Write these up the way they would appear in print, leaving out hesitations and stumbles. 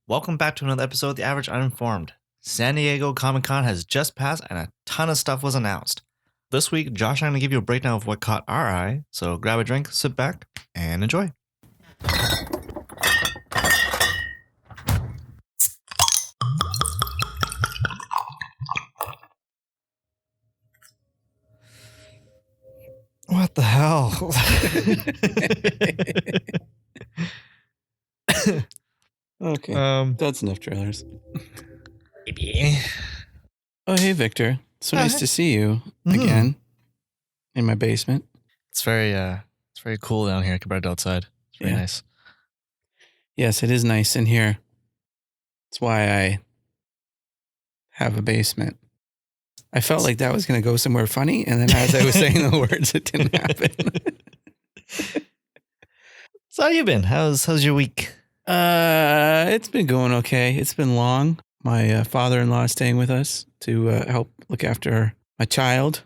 Welcome back to another episode of The Average Uninformed. San Diego Comic-Con has just passed and a ton of stuff was announced. This week, Josh and I'm going to give you a breakdown of what caught our eye, so grab a drink, sit back, and enjoy. What the hell? Okay, that's enough trailers. Maybe. Oh, hey, Victor. So nice to see you again in my basement. It's very cool down here compared to outside. It's very nice. Yes, it is nice in here. That's why I have a basement. I felt like that was going to go somewhere funny, and then as I was saying the words, it didn't happen. So how you been? How's your week? It's been going okay. It's been long. My father-in-law is staying with us to help look after my child.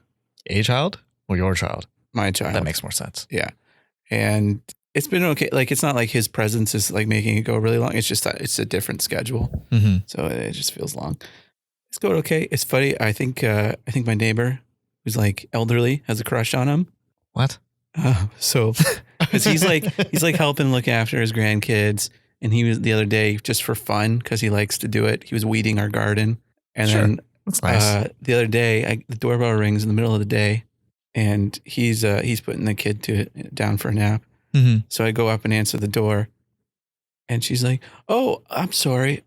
A child or your child? My child. That makes more sense. Yeah. And it's been okay. Like, it's not like his presence is like making it go really long. It's just that it's a different schedule. Mm-hmm. So it just feels long. It's going okay. It's funny. I think my neighbor, who's like elderly, has a crush on him. What? So because he's like helping look after his grandkids. And he was the other day just for fun because he likes to do it. He was weeding our garden, and then that's nice. The other day, the doorbell rings in the middle of the day, and he's putting the kid down for a nap. Mm-hmm. So I go up and answer the door, and she's like, "Oh, I'm sorry.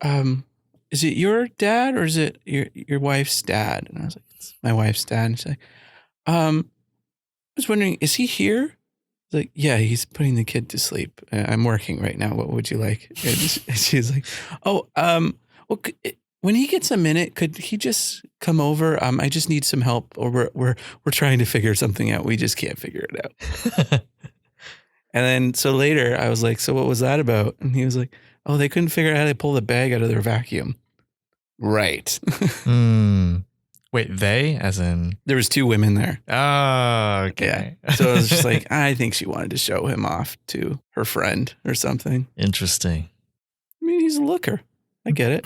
Is it your dad or is it your wife's dad?" And I was like, "It's my wife's dad." And she's like, I was wondering, is he here? Like, yeah, he's putting the kid to sleep. I'm working right now. What would you like? And she's like, oh, well, when he gets a minute, could he just come over? I just need some help, or we're trying to figure something out. We just can't figure it out. And then so later, I was like, so what was that about? And he was like, oh, they couldn't figure out how to pull the bag out of their vacuum. Right. Wait, they? As in? There was two women there. Oh, okay. Yeah. So I was just like, I think she wanted to show him off to her friend or something. Interesting. I mean, he's a looker. I get it.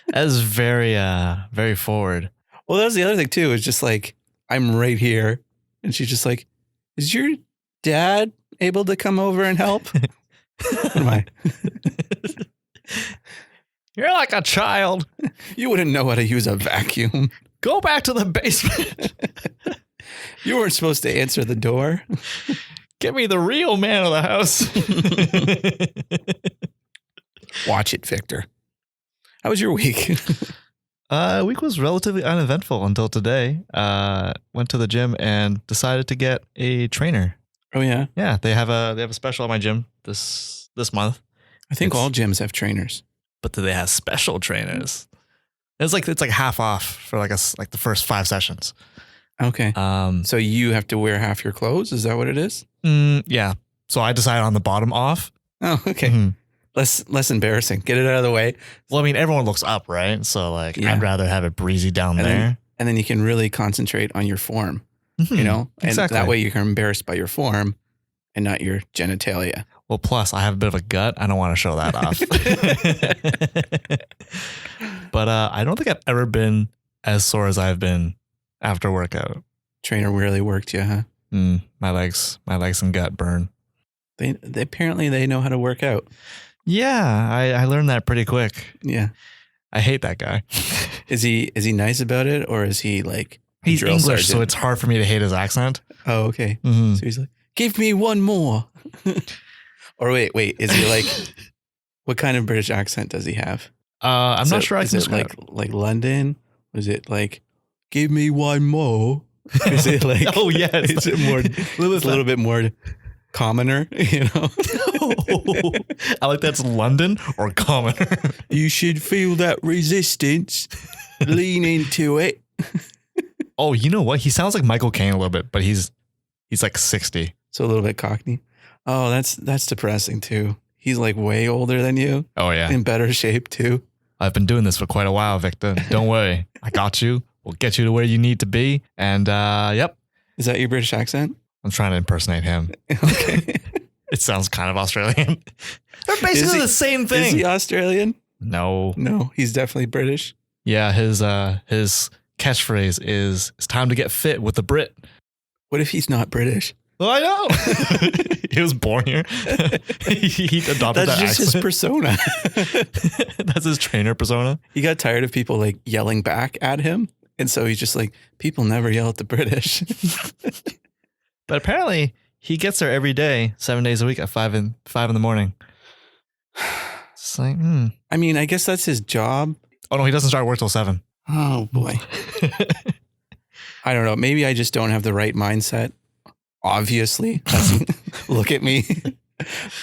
That's very forward. Well, that was the other thing too. It's just like, I'm right here. And she's just like, is your dad able to come over and help? What am I? You're like a child. You wouldn't know how to use a vacuum. Go back to the basement. You weren't supposed to answer the door. Get me the real man of the house. Watch it, Victor. How was your week? Week was relatively uneventful until today. Went to the gym and decided to get a trainer. Oh yeah? Yeah, they have a special at my gym this month. I think all gyms have trainers. But do they have special trainers? It's like half off for like the first 5 sessions. Okay. So you have to wear half your clothes? Is that what it is? Yeah. So I decided on the bottom off. Oh, okay. Mm-hmm. Less embarrassing. Get it out of the way. Well, I mean, everyone looks up, right? So like, I'd rather have it breezy down there. And then you can really concentrate on your form, you know? And exactly. That way you can embarrassed by your form and not your genitalia. Well, plus I have a bit of a gut. I don't want to show that off. But I don't think I've ever been as sore as I've been after workout. Trainer really worked you, huh? My legs and gut burn. They apparently they know how to work out. Yeah, I learned that pretty quick. Yeah. I hate that guy. Is he nice about it, or is he like he's English, sergeant? so it's hard for me to hate his accent. Oh, okay. Mm-hmm. So he's like, give me one more. Or wait, is he like, what kind of British accent does he have? I'm not sure I can describe. Is it like London? Was it like, give me one more? Is it like, oh yeah, is it more, a little bit more commoner, you know? I like that's London or commoner. You should feel that resistance. Lean into it. Oh, you know what? He sounds like Michael Caine a little bit, but he's like 60. So a little bit Cockney. Oh, that's depressing too. He's like way older than you. Oh yeah. In better shape too. I've been doing this for quite a while, Victor. Don't worry. I got you. We'll get you to where you need to be. And yep. Is that your British accent? I'm trying to impersonate him. Okay. It sounds kind of Australian. They're basically the same thing. Is he Australian? No. No, he's definitely British. Yeah, his catchphrase is, "It's time to get fit with the Brit." What if he's not British? Well, I know. He was born here. He adopted That's that just his accent. persona. That's his trainer persona. He got tired of people like yelling back at him. And so he's just like, people never yell at the British. But apparently he gets there every day, 7 days a week at 5 in the morning. It's like, I mean, I guess that's his job. Oh no, he doesn't start work till 7. Oh boy. I don't know. Maybe I just don't have the right mindset. Obviously. Look at me.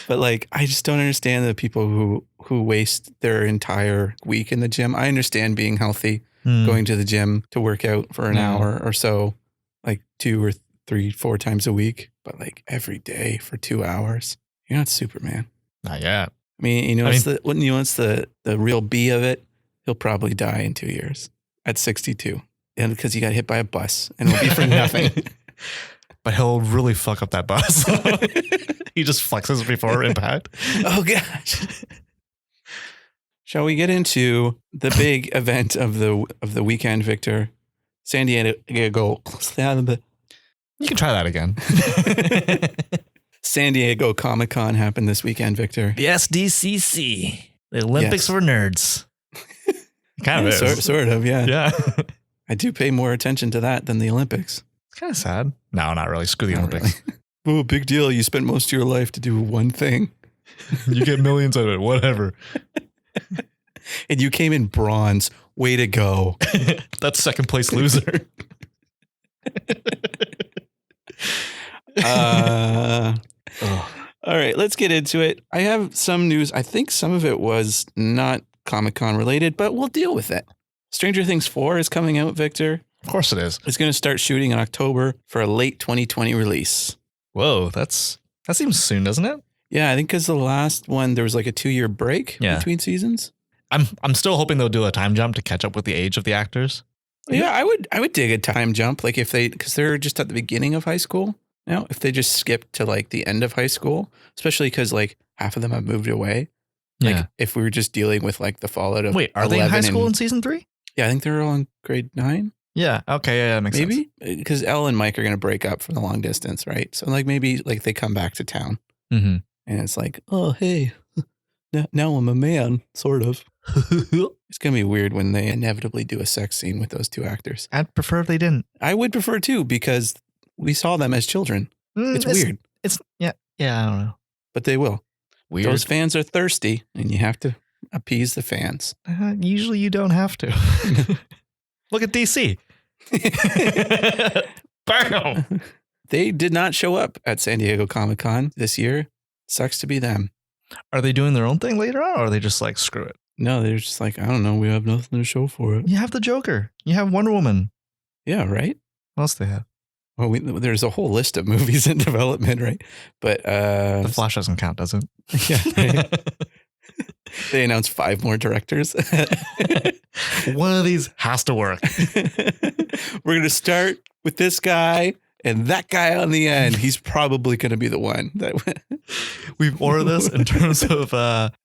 But like, I just don't understand the people who waste their entire week in the gym. I understand being healthy, going to the gym to work out for an hour or so, like 2 or 3, 4 times a week, but like every day for 2 hours. You're not Superman. Not yet. I mean, what's the real B of it? He'll probably die in 2 years at 62. And because he got hit by a bus and it'll be for nothing. But he'll really fuck up that bus. He just flexes before impact. Oh gosh. Shall we get into the big event of the weekend, Victor? San Diego. You can try that again. San Diego Comic-Con happened this weekend, Victor. The SDCC. The Olympics for nerds. Kind of is. Sort of, yeah. Yeah. I do pay more attention to that than the Olympics. It's kind of sad. No, not really. Screw the Olympics. Really. Oh, big deal. You spent most of your life to do one thing. You get millions out of it. Whatever. And you came in bronze. Way to go. That's second place loser. All right, let's get into it. I have some news. I think some of it was not Comic-Con related, but we'll deal with it. Stranger Things 4 is coming out, Victor. Of course it is. It's going to start shooting in October for a late 2020 release. Whoa, that seems soon, doesn't it? Yeah, I think because the last one, there was like a 2-year break between seasons. I'm still hoping they'll do a time jump to catch up with the age of the actors. Yeah, I would dig a time jump, like because they're just at the beginning of high school now. If they just skip to like the end of high school, especially because like half of them have moved away. Like if we were just dealing with like the fallout of Wait, are they in high school in season 3? Yeah, I think they're all in grade 9. Yeah. Okay. Yeah, that makes sense. Maybe because Elle and Mike are going to break up from the long distance, right? So like maybe like they come back to town, and it's like, oh hey, now I'm a man, sort of. It's going to be weird when they inevitably do a sex scene with those two actors. I'd prefer if they didn't. I would prefer too, because we saw them as children. It's weird. I don't know. But they will. Weird. Those fans are thirsty, and you have to appease the fans. Usually you don't have to. Look at DC. Bam. They did not show up at San Diego Comic-Con this year. Sucks to be them. Are they doing their own thing later on, or are they just like, screw it? No, they're just like, I don't know. We have nothing to show for it. You have the Joker. You have Wonder Woman. Yeah, right? What else do they have? Well, there's a whole list of movies in development, right? But The Flash doesn't count, does it? Yeah. Right? They announced 5 more directors. One of these has to work. We're going to start with this guy and that guy on the end. He's probably going to be the one. We've ordered this in terms of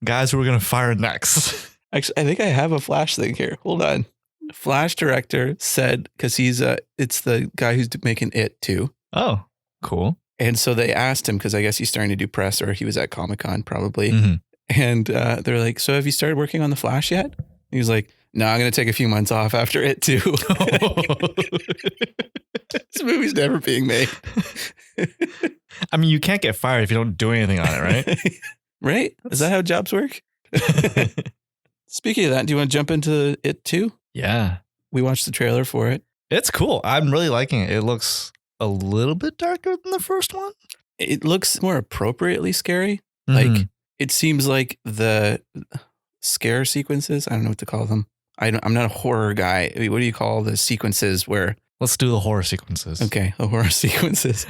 guys who we're going to fire next. Actually, I think I have a Flash thing here. Hold on. Flash director said, because it's the guy who's making It too. Oh, cool. And so they asked him, because I guess he's starting to do press, or he was at Comic-Con probably. And they're like, so have you started working on The Flash yet? And he was like, no, I'm going to take a few months off after It too. This movie's never being made. I mean, you can't get fired if you don't do anything on it, right? Right? Is that how jobs work? Speaking of that, do you want to jump into It too? Yeah. We watched the trailer for it. It's cool. I'm really liking it. It looks a little bit darker than the first one. It looks more appropriately scary. Like, it seems like the scare sequences, I don't know what to call them. I'm not a horror guy. What do you call the sequences where... Let's do the horror sequences. Okay, the horror sequences.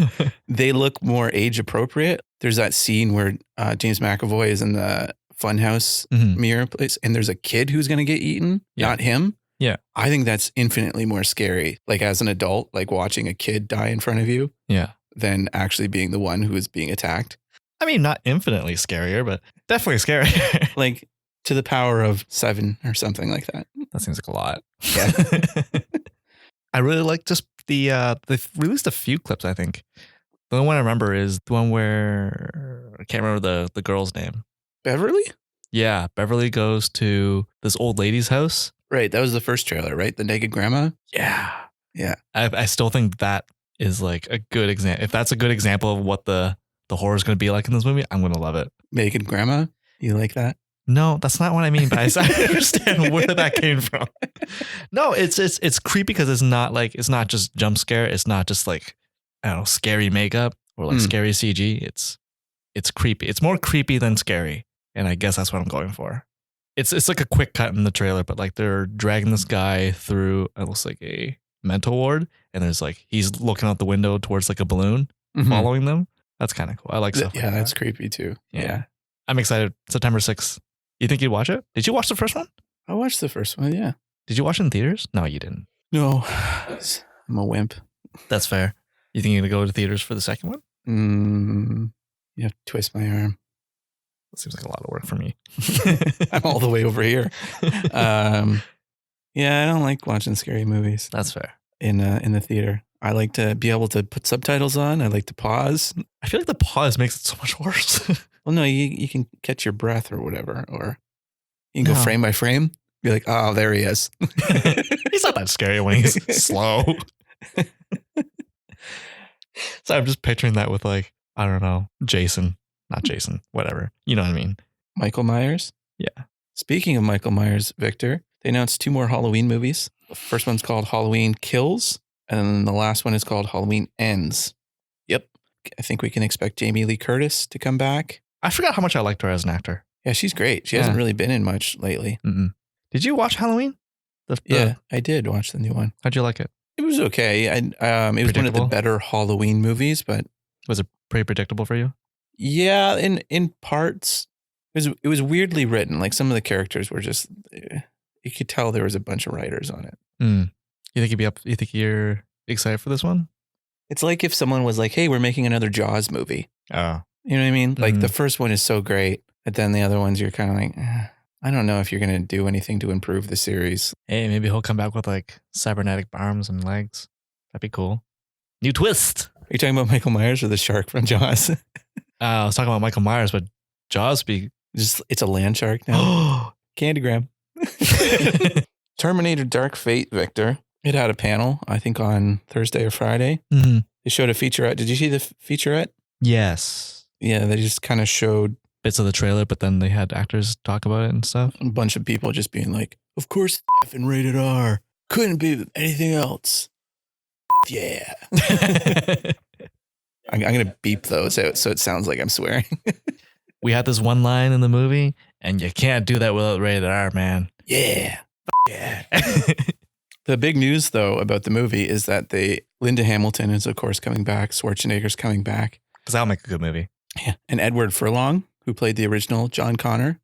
They look more age appropriate. There's that scene where James McAvoy is in the funhouse mirror place, and there's a kid who's going to get eaten, not him. Yeah. I think that's infinitely more scary, like as an adult, like watching a kid die in front of you, than actually being the one who is being attacked. I mean, not infinitely scarier, but definitely scarier. Like to the power of 7 or something like that. That seems like a lot. Yeah. I really like just they've released a few clips, I think. The only one I remember is the one where I can't remember the girl's name. Beverly? Yeah, Beverly goes to this old lady's house. Right. That was the first trailer, right? The naked grandma? Yeah. Yeah. I still think that is like a good example. If that's a good example of what the horror is going to be like in this movie, I'm going to love it. Naked grandma? You like that? No, that's not what I mean, but I understand where that came from. No, it's creepy because it's not just jump scare. It's not just like, I don't know, scary makeup or like scary CG. It's creepy. It's more creepy than scary. And I guess that's what I'm going for. It's like a quick cut in the trailer, but like they're dragging this guy through, it looks like a mental ward. And there's like, he's looking out the window towards like a balloon following them. That's kind of cool. I like stuff like that. That's creepy too. Yeah. I'm excited. September 6th. You think you'd watch it? Did you watch the first one? I watched the first one, yeah. Did you watch it in theaters? No, you didn't. No, I'm a wimp. That's fair. You think you're going to go to theaters for the second one? You have to twist my arm. That seems like a lot of work for me. I'm all the way over here. Yeah, I don't like watching scary movies. That's fair. In the theater. I like to be able to put subtitles on. I like to pause. I feel like the pause makes it so much worse. Well, no, you can catch your breath or whatever, or you can go frame by frame. Be like, oh, there he is. He's not that scary when he's slow. So I'm just picturing that with like, I don't know, not Jason, whatever. You know what I mean? Michael Myers? Yeah. Speaking of Michael Myers, Victor, they announced 2 more Halloween movies. The first one's called Halloween Kills, and then the last one is called Halloween Ends. Yep. I think we can expect Jamie Lee Curtis to come back. I forgot how much I liked her as an actor. Yeah, she's great. She hasn't really been in much lately. Mm-mm. Did you watch Halloween? Yeah, I did watch the new one. How'd you like it? It was okay. It was one of the better Halloween movies, but was it pretty predictable for you? Yeah, in parts, it was weirdly written. Like some of the characters were just, you could tell there was a bunch of writers on it. You think You think you're excited for this one? It's like if someone was like, "Hey, we're making another Jaws movie." Oh, you know what I mean? Like the first one is so great, but then the other ones you're kind of like, I don't know if you're going to do anything to improve the series. Hey, maybe he'll come back with like cybernetic arms and legs. That'd be cool. New twist. Are you talking about Michael Myers or the shark from Jaws? I was talking about Michael Myers, but Jaws it's a land shark now. Candygram. Terminator Dark Fate, Victor. It had a panel, I think on Thursday or Friday. Mm-hmm. They showed a featurette. Did you see the featurette? Yes. Yeah, they just kind of showed bits of the trailer, but then they had actors talk about it and stuff. A bunch of people just being like, of course, and rated R. Couldn't be anything else. Yeah. I'm going to beep those so it sounds like I'm swearing. We had this one line in the movie, and you can't do that without rated R, man. Yeah. Yeah. The big news, though, about the movie is that Linda Hamilton is, of course, coming back. Schwarzenegger's coming back. Because that'll make a good movie. Yeah. And Edward Furlong, who played the original John Connor,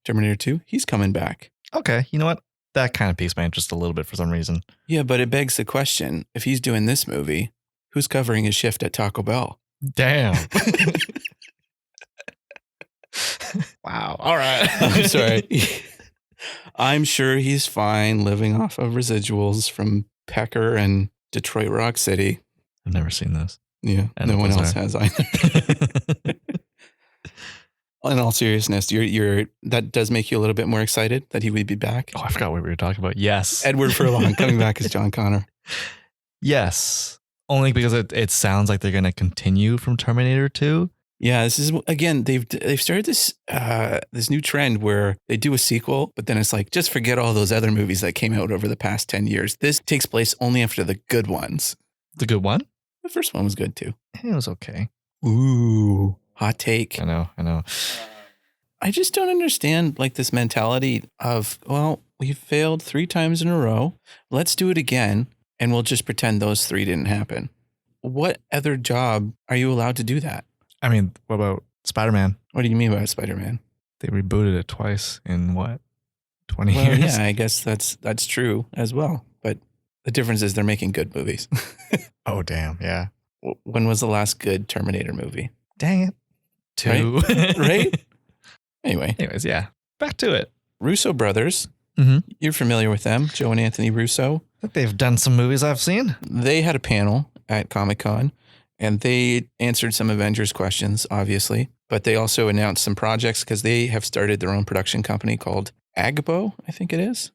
Terminator 2, he's coming back. Okay. You know what? That kind of piques my interest a little bit for some reason. Yeah, but it begs the question, if he's doing this movie, who's covering his shift at Taco Bell? Damn. Wow. All right. I'm sorry. I'm sure he's fine living off of residuals from Pecker and Detroit Rock City. I've never seen this. Yeah, no one else has either. In all seriousness, that does make you a little bit more excited that he would be back. Oh, I forgot what we were talking about. Yes. Edward Furlong coming back as John Connor. Yes. Only because it sounds like they're going to continue from Terminator 2. Yeah, this is, again, they've started this new trend where they do a sequel, but then it's like, just forget all those other movies that came out over the past 10 years. This takes place only after the good ones. The good one? The first one was good too. It was okay. Ooh, hot take. I know. I just don't understand like this mentality of, well, we failed 3 times in a row. Let's do it again. And we'll just pretend those 3 didn't happen. What other job are you allowed to do that? I mean, what about Spider-Man? What do you mean by Spider-Man? They rebooted it twice in what, 20 well, years? Yeah, I guess that's true as well. But the difference is they're making good movies. Oh, damn. Yeah. When was the last good Terminator movie? Dang it. 2. Right? Anyway, Anyways, yeah. Back to it. Russo brothers. Mm-hmm. You're familiar with them, Joe and Anthony Russo. I think they've done some movies I've seen. They had a panel at Comic-Con, and they answered some Avengers questions, obviously. But they also announced some projects because they have started their own production company called Agbo, I think it is.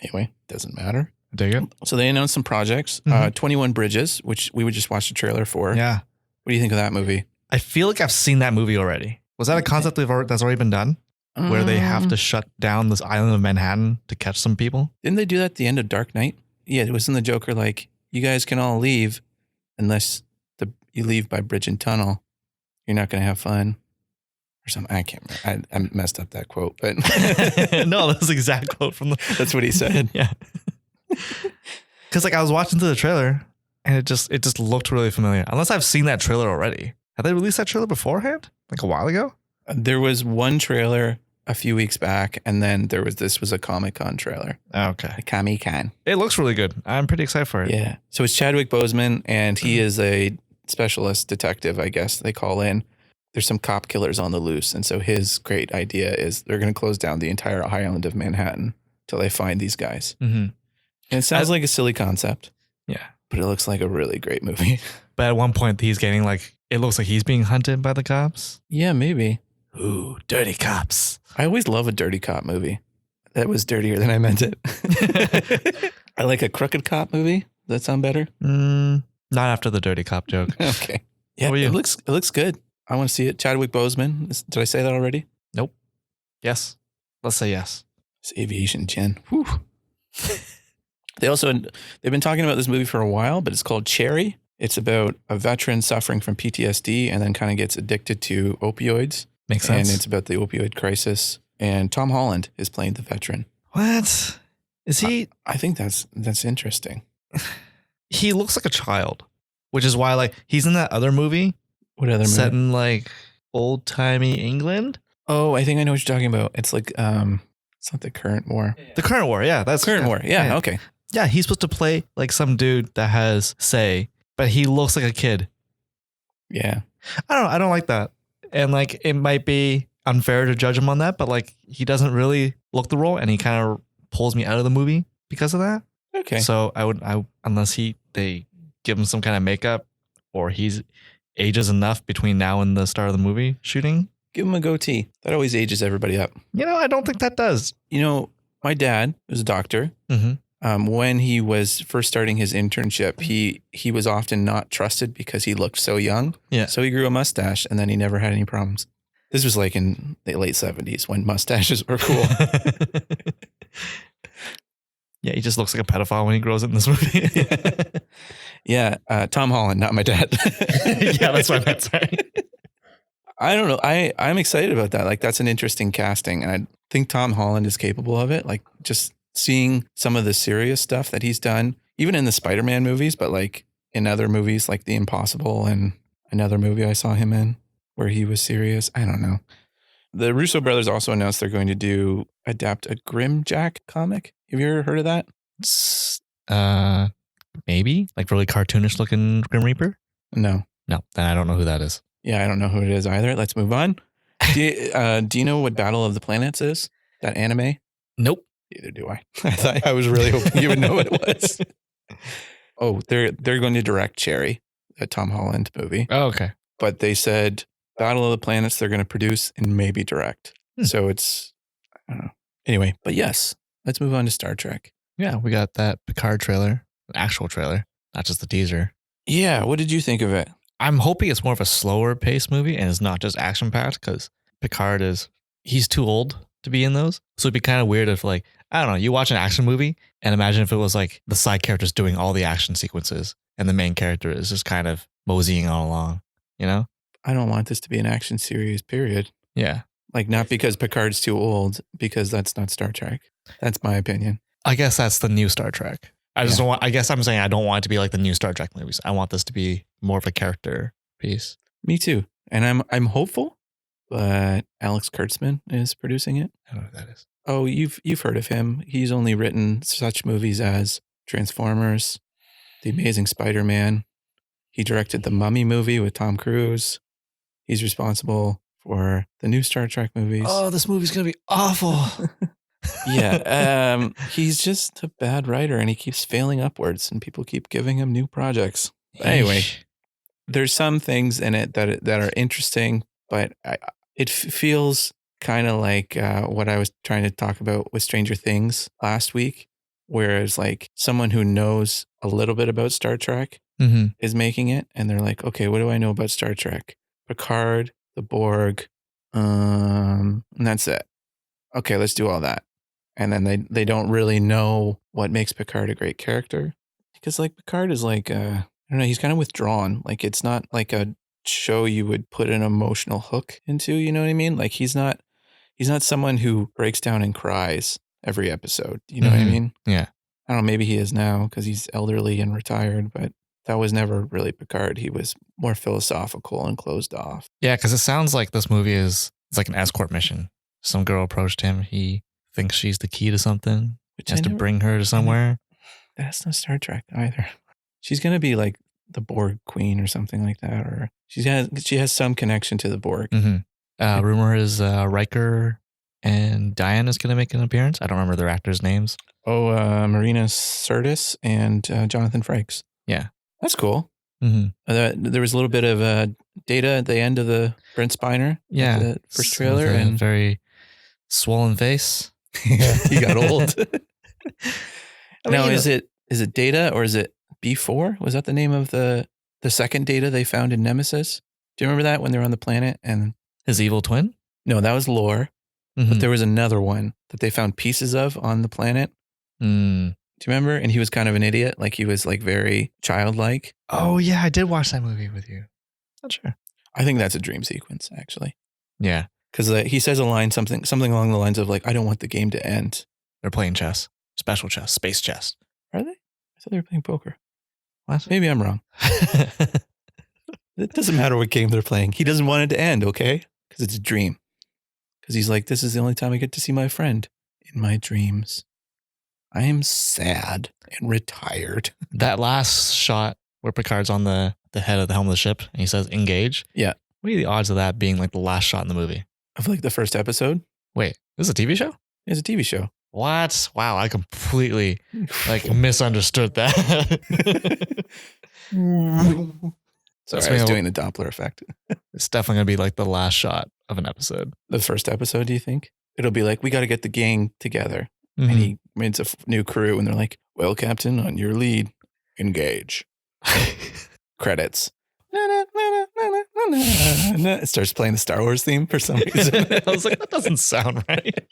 Anyway, doesn't matter. Dig it. So they announced some projects. 21 Bridges, which we would just watch the trailer for. Yeah. What do you think of that movie? I feel like I've seen that movie already. Was that a concept that's already been done? Where they have to shut down this island of Manhattan to catch some people? Didn't they do that at the end of Dark Knight? Yeah, it was in the Joker, like, you guys can all leave unless you leave by bridge and tunnel. You're not going to have fun. Or something. I can't remember. I messed up that quote, but No, that's the exact quote from the. That's what he said. Yeah. Because like I was watching through the trailer and it just looked really familiar. Unless I've seen that trailer already. Have they released that trailer beforehand? Like a while ago? There was one trailer a few weeks back, and then this was a Comic-Con trailer. Okay. A Comic-Con. It looks really good. I'm pretty excited for it. Yeah. So it's Chadwick Boseman, and he is a specialist detective, I guess they call in. There's some cop killers on the loose. And so his great idea is they're going to close down the entire island of Manhattan till they find these guys. Mm-hmm. And it sounds like a silly concept. Yeah. But it looks like a really great movie. But at one point he's getting like, it looks like he's being hunted by the cops. Yeah, maybe. Ooh, dirty cops. I always love a dirty cop movie. That was dirtier than I meant it. I like a crooked cop movie. Does that sound better? Not after the dirty cop joke. Okay. Yeah, How are you? it looks good. I want to see it. Chadwick Boseman. Did I say that already? Nope. Yes. Let's say yes. It's aviation gen. Whew. They've been talking about this movie for a while, but it's called Cherry. It's about a veteran suffering from PTSD and then kind of gets addicted to opioids. Makes sense. And it's about the opioid crisis. And Tom Holland is playing the veteran. What? Is he? I think that's interesting. He looks like a child, which is why like he's in that other movie. What other movie? Set in like old timey England. Oh, I think I know what you're talking about. It's like it's not the current war. The current war, yeah, that's Current war. Yeah, okay. Yeah, he's supposed to play like some dude that has say, but he looks like a kid. Yeah. I don't like that. And like it might be unfair to judge him on that, but like he doesn't really look the role and he kind of pulls me out of the movie because of that. Okay. So unless they give him some kind of makeup or he's ages enough between now and the start of the movie shooting. Give him a goatee. That always ages everybody up. You know, I don't think that does. You know, my dad was a doctor. Mm-hmm. When he was first starting his internship, he was often not trusted because he looked so young. Yeah. So he grew a mustache and then he never had any problems. This was like in the late 70s when mustaches were cool. Yeah, he just looks like a pedophile when he grows up in this movie. Yeah, Tom Holland, not my dad. Yeah, that's what I meant. Sorry. I don't know. I'm excited about that. Like, that's an interesting casting. And I think Tom Holland is capable of it. Like, just seeing some of the serious stuff that he's done, even in the Spider-Man movies, but like in other movies like The Impossible and another movie I saw him in where he was serious. I don't know. The Russo brothers also announced they're going to adapt a Grimjack comic. Have you ever heard of that? Maybe like really cartoonish looking Grim Reaper. No. Then I don't know who that is. Yeah, I don't know who it is either. Let's move on. Do you know what Battle of the Planets is? That anime? Nope. Neither do I. I thought I was really hoping you would know what it was. Oh, they're going to direct Cherry, a Tom Holland movie. Oh, okay. But they said Battle of the Planets they're going to produce and maybe direct. So it's, I don't know. Anyway, but yes, let's move on to Star Trek. Yeah, we got that Picard trailer, an actual trailer, not just the teaser. Yeah, what did you think of it? I'm hoping it's more of a slower paced movie and it's not just action packed because Picard he's too old to be in those. So it'd be kind of weird if like, I don't know, you watch an action movie and imagine if it was like the side characters doing all the action sequences and the main character is just kind of moseying on along, you know? I don't want this to be an action series, period. Yeah. Like, not because Picard's too old, because that's not Star Trek. That's my opinion. I guess that's the new Star Trek. I guess I'm saying I don't want it to be like the new Star Trek movies. I want this to be more of a character piece. Me too. And I'm hopeful, but Alex Kurtzman is producing it. I don't know who that is. Oh, you've heard of him. He's only written such movies as Transformers, The Amazing Spider-Man. He directed the Mummy movie with Tom Cruise. He's responsible for the new Star Trek movies. Oh, this movie's going to be awful. Yeah. He's just a bad writer and he keeps failing upwards and people keep giving him new projects. But anyway, there's some things in it that are interesting, but it feels kind of like what I was trying to talk about with Stranger Things last week, whereas like someone who knows a little bit about Star Trek is making it, and they're like, okay, what do I know about Star Trek? Picard, the Borg, and that's it. Okay, let's do all that. And then they don't really know what makes Picard a great character, because like Picard is like I don't know, he's kind of withdrawn. Like it's not like a show you would put an emotional hook into, you know what I mean? Like he's not someone who breaks down and cries every episode. You know what I mean? Yeah. I don't know, maybe he is now because he's elderly and retired, but that was never really Picard. He was more philosophical and closed off. Yeah, because it sounds like this movie it's like an escort mission. Some girl approached him. He thinks she's the key to something. Which has to bring her to somewhere. That's not Star Trek either. She's going to be like the Borg queen or something like that. Or she has some connection to the Borg. Rumor is Riker and Diane is going to make an appearance. I don't remember their actors' names. Oh, Marina Sirtis and Jonathan Frakes. Yeah. That's cool. There was a little bit of Data at the end of the Brent Spiner. Yeah. The first trailer. And very swollen face. Yeah, he got old. Now, is it Data or is it B4? Was that the name of the second Data they found in Nemesis? Do you remember that when they were on the planet? And his evil twin? No, that was Lore. But there was another one that they found pieces of on the planet. Do you remember? And he was kind of an idiot. Like he was like very childlike. Oh yeah, I did watch that movie with you. Not sure. I think that's a dream sequence, actually. Yeah. Because he says a line, something along the lines of like, I don't want the game to end. They're playing chess. Special chess. Space chess. Are they? I thought they were playing poker. What? Maybe I'm wrong. It doesn't matter what game they're playing. He doesn't want it to end, okay? Because it's a dream. Because he's like, this is the only time I get to see my friend in my dreams. I am sad and retired. That last shot where Picard's on the head of the helm of the ship and he says, engage. Yeah. What are the odds of that being like the last shot in the movie? Of like the first episode? Wait, this is a TV show? It's a TV show. What? Wow, I completely like misunderstood that. Sorry, I was doing the Doppler effect. It's definitely going to be like the last shot of an episode. The first episode, do you think? It'll be like, we got to get the gang together. And he meets a new crew and they're like, well, Captain, on your lead, engage. Credits. It starts playing the Star Wars theme for some reason. I was like, that doesn't sound right.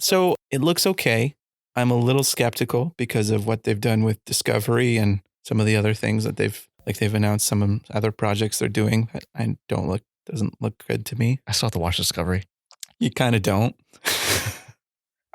So it looks okay. I'm a little skeptical because of what they've done with Discovery and some of the other things that they've announced some other projects they're doing that doesn't look good to me. I still have to watch Discovery. You kind of don't.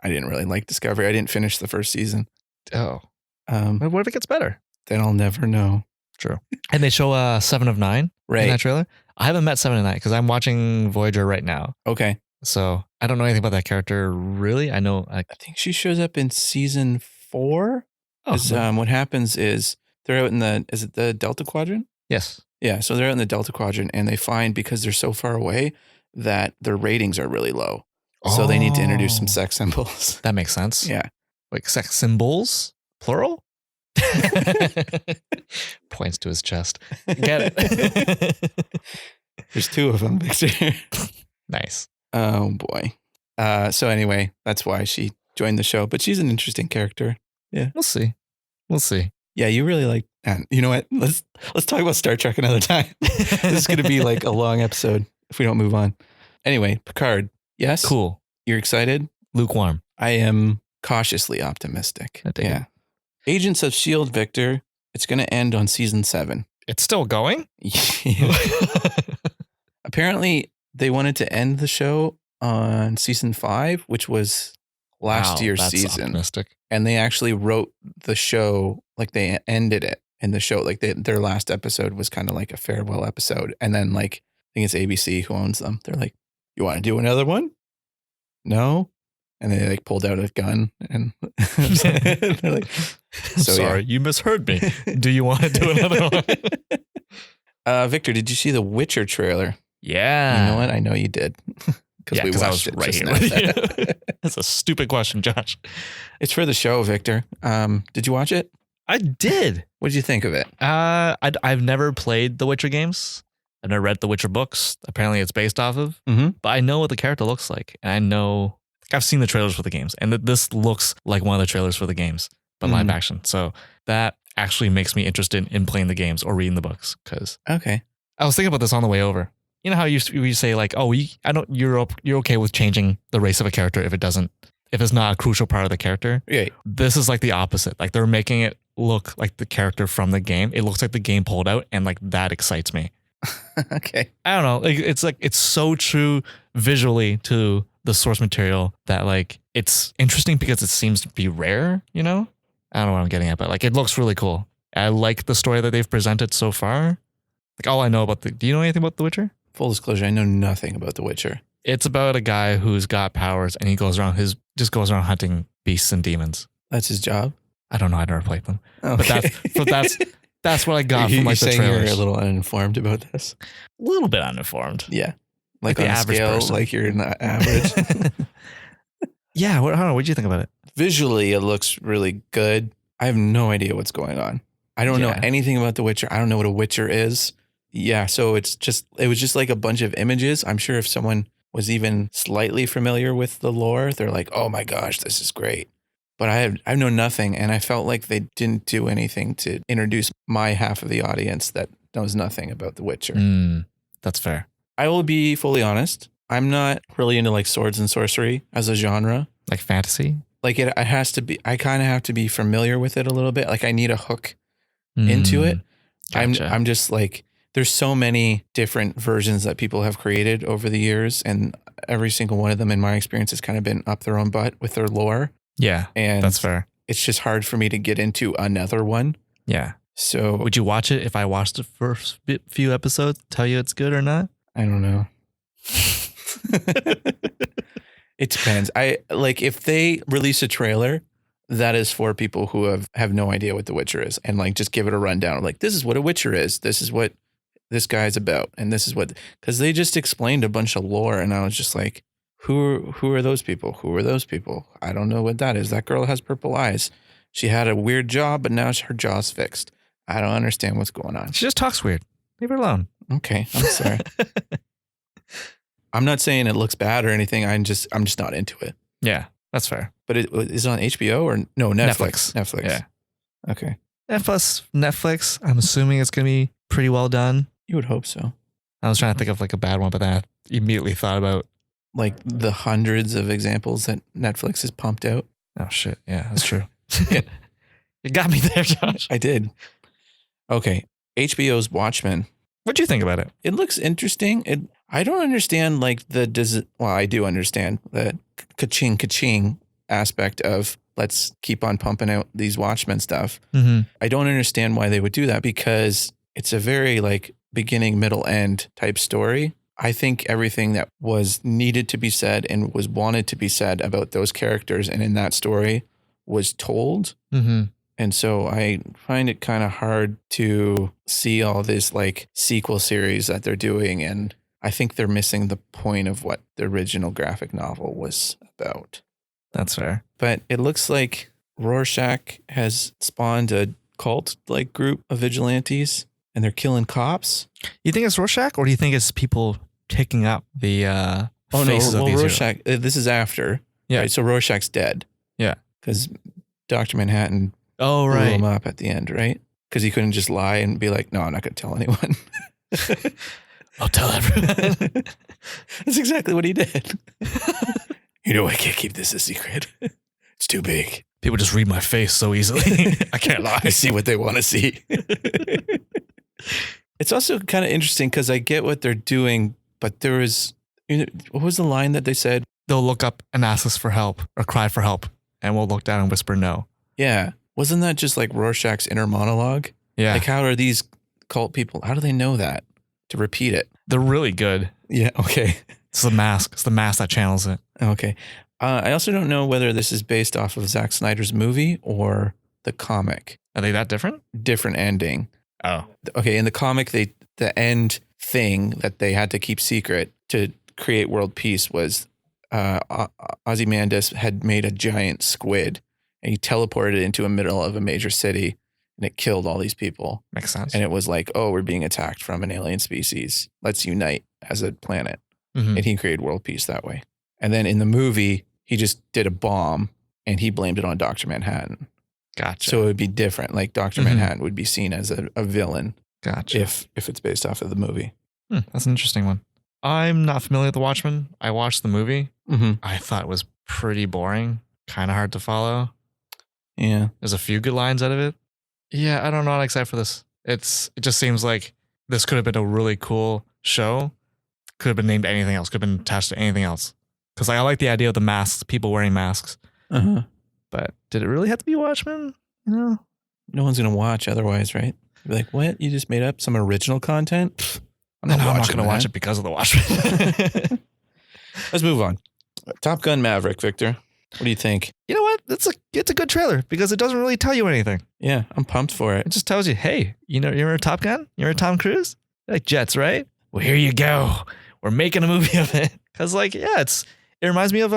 I didn't really like Discovery. I didn't finish the first season. Oh. What if it gets better? Then I'll never know. True. And they show 7 of 9 in that trailer. I haven't met 7 of 9 because I'm watching Voyager right now. Okay. So I don't know anything about that character really. I know. I think she shows up in season 4. What happens is they're out in is it the Delta Quadrant? Yes. Yeah. So they're out in the Delta Quadrant and they find, because they're so far away, that their ratings are really low. So they need to introduce some sex symbols. That makes sense. Yeah. Like sex symbols? Plural? Points to his chest. Get it. There's 2 of them, Victor. Nice. Oh, boy. So anyway, that's why she joined the show. But she's an interesting character. Yeah. We'll see. Yeah, you really like that. You know what? Let's talk about Star Trek another time. This is going to be like a long episode if we don't move on. Anyway, Picard. Yes? Cool. You're excited? Lukewarm. I am cautiously optimistic. Yeah. Agents of S.H.I.E.L.D., Victor, it's going to end on season 7. It's still going? Yeah. Apparently, they wanted to end the show on season 5, which was last year's season. Optimistic. And they actually wrote the show, like they ended it in the show. Like their last episode was kind of like a farewell episode. And then like, I think it's ABC who owns them. They're like, you want to do another one? No. And they like pulled out a gun and they're like, sorry, you misheard me. Do you want to do another one? Victor, did you see the Witcher trailer? Yeah. You know what? I know you did. Because we watched I was it right just here now. with you. That's a stupid question, Josh. It's for the show, Victor. Did you watch it? I did. What did you think of it? I've never played the Witcher games. I've never read the Witcher books. Apparently it's based off of. Mm-hmm. But I know what the character looks like. And I know, I've seen the trailers for the games. And this looks like one of the trailers for the games, but live action. So that actually makes me interested in playing the games or reading the books. Because Okay. I was thinking about this on the way over. You know how you say like, oh, you're okay with changing the race of a character if it's not a crucial part of the character. Yeah. This is like the opposite. Like they're making it look like the character from the game. It looks like the game pulled out, and like that excites me. Okay. I don't know. Like it's so true visually to the source material that like it's interesting because it seems to be rare. You know, I don't know what I'm getting at, but like it looks really cool. I like the story that they've presented so far. Like all I know about do you know anything about The Witcher? Full disclosure, I know nothing about The Witcher. It's about a guy who's got powers and he goes around hunting beasts and demons. That's his job. I don't know. I never played them, Okay. but that's what I got from like the saying trailers. you're a little uninformed about this. A little bit uninformed. Yeah, like the on a average scale, person. like you're not average. Yeah. I don't know. What did you think about it? Visually, it looks really good. I have no idea what's going on. I don't know anything about The Witcher. I don't know what a Witcher is. Yeah, so it was just like a bunch of images. I'm sure if someone was even slightly familiar with the lore, they're like, "Oh my gosh, this is great." But I know nothing, and I felt like they didn't do anything to introduce my half of the audience that knows nothing about The Witcher. That's fair. I will be fully honest. I'm not really into like swords and sorcery as a genre. Like fantasy? Like it has to be, I kind of have to be familiar with it a little bit. Like I need a hook into it. Gotcha. I'm just like, there's so many different versions that people have created over the years, and every single one of them, in my experience, has kind of been up their own butt with their lore. Yeah, and that's fair. It's just hard for me to get into another one. Yeah. So would you watch it if I watched the first few episodes, tell you it's good or not? I don't know. It depends. I like if they release a trailer that is for people who have no idea what The Witcher is, and like just give it a rundown. Like, this is what a Witcher is. This is what this guy's about, and this is what, because they just explained a bunch of lore, and I was just like, who are those people? Who are those people? I don't know what that is. That girl has purple eyes. She had a weird jaw, but now her jaw's fixed. I don't understand what's going on. She just talks weird. Leave her alone. Okay, I'm sorry. I'm not saying it looks bad or anything. I'm just not into it. Yeah, that's fair. But is it on HBO or no? Netflix. Yeah. Okay. And plus Netflix, I'm assuming it's going to be pretty well done. You would hope so. I was trying to think of like a bad one, but then I immediately thought about like the hundreds of examples that Netflix has pumped out. Oh shit. Yeah, that's true. You got me there, Josh. I did. Okay. HBO's Watchmen. What'd you think about it? It looks interesting. I don't understand well, I do understand the ka-ching aspect of let's keep on pumping out these Watchmen stuff. Mm-hmm. I don't understand why they would do that, because it's a very like beginning, middle, end type story. I think everything that was needed to be said and was wanted to be said about those characters and in that story was told. Mm-hmm. And so I find it kind of hard to see all this like sequel series that they're doing. And I think they're missing the point of what the original graphic novel was about. That's fair. But it looks like Rorschach has spawned a cult like group of vigilantes, and they're killing cops. You think it's Rorschach, or do you think it's people picking up the faces of these Rorschach, this is after. Yeah. Right? So Rorschach's dead. Yeah. Because Dr. Manhattan blew him up at the end, right? Because he couldn't just lie and be like, no, I'm not going to tell anyone. I'll tell everyone. That's exactly what he did. You know, I can't keep this a secret. It's too big. People just read my face so easily. I can't lie. I see what they want to see. It's also kind of interesting because I get what they're doing, but there was, what was the line that they said? They'll look up and ask us for help or cry for help, and we'll look down and whisper no. Yeah. Wasn't that just like Rorschach's inner monologue? Yeah. Like, how are these cult people, how do they know that to repeat it? They're really good. Yeah. Okay. It's the mask. It's the mask that channels it. Okay. I also don't know whether this is based off of Zack Snyder's movie or the comic. Are they that different? Different ending. Oh. Okay. In the comic, the end thing that they had to keep secret to create world peace was Ozymandias had made a giant squid and he teleported it into the middle of a major city and it killed all these people. Makes sense. And it was like, oh, we're being attacked from an alien species. Let's unite as a planet. Mhm. And he created world peace that way. And then in the movie, he just did a bomb and he blamed it on Dr. Manhattan. Gotcha. So it would be different. Like Dr. Mhm. Manhattan would be seen as a villain Gotcha. if it's based off of the movie. That's an interesting one. I'm not familiar with The Watchmen. I watched the movie. Mm-hmm. I thought it was pretty boring, kind of hard to follow. Yeah. There's a few good lines out of it. Yeah, I don't know. I'm not excited for this. It just seems like this could have been a really cool show. Could have been named anything else. Could have been attached to anything else. Because I like the idea of the masks, people wearing masks. Uh-huh. But did it really have to be Watchmen? You know? No one's going to watch otherwise, right? Be like, what? You just made up some original content? Pfft, I'm not going watching to watch that. it because of the Watchmen. Let's move on. Top Gun Maverick, Victor. What do you think? You know what? It's a good trailer because it doesn't really tell you anything. Yeah, I'm pumped for it. It just tells you, hey, you're a Top Gun? You're a Tom Cruise? You like jets, right? Well, here you go. We're making a movie of it. Because it reminds me of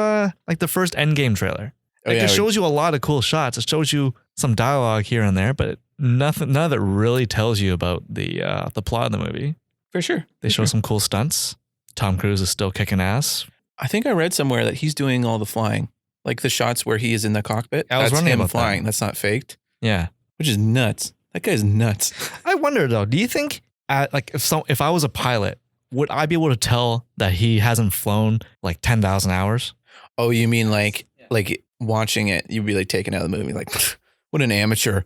like the first Endgame trailer. It shows you a lot of cool shots. It shows you some dialogue here and there, but none of it really tells you about the plot of the movie. For sure. They show some cool stunts. Tom Cruise is still kicking ass. I think I read somewhere that he's doing all the flying. Like the shots where he is in the cockpit. I was that's wondering him about flying. that. That's not faked. Yeah. Which is nuts. That guy's nuts. I wonder though, do you think if I was a pilot, would I be able to tell that he hasn't flown like 10,000 hours? Oh, you mean like watching it, you'd be like taken out of the movie, like, what an amateur.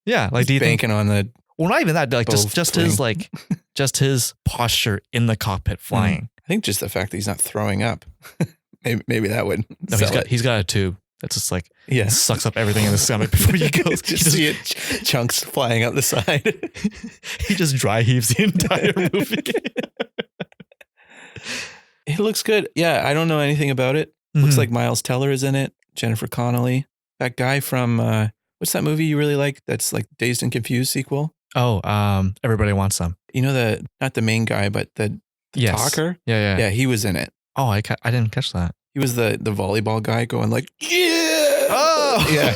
Yeah. Like, do you think, banking on the well, not even that, like both just swing. his just his posture in the cockpit flying. I think just the fact that he's not throwing up. maybe that would. No, he's got a tube that's just like Yeah. sucks up everything in his stomach before he goes. Just see it chunks flying out the side. He just dry heaves the entire movie. It looks good. Yeah, I don't know anything about it. Looks Mhm. like Miles Teller is in it. Jennifer Connelly. That guy from what's that movie you really like? That's like Dazed and Confused sequel. Oh, Everybody Wants Some. You know not the main guy, but the Yes. talker. Yeah. Yeah, he was in it. Oh, I didn't catch that. He was the volleyball guy going like, yeah. Oh, Yeah.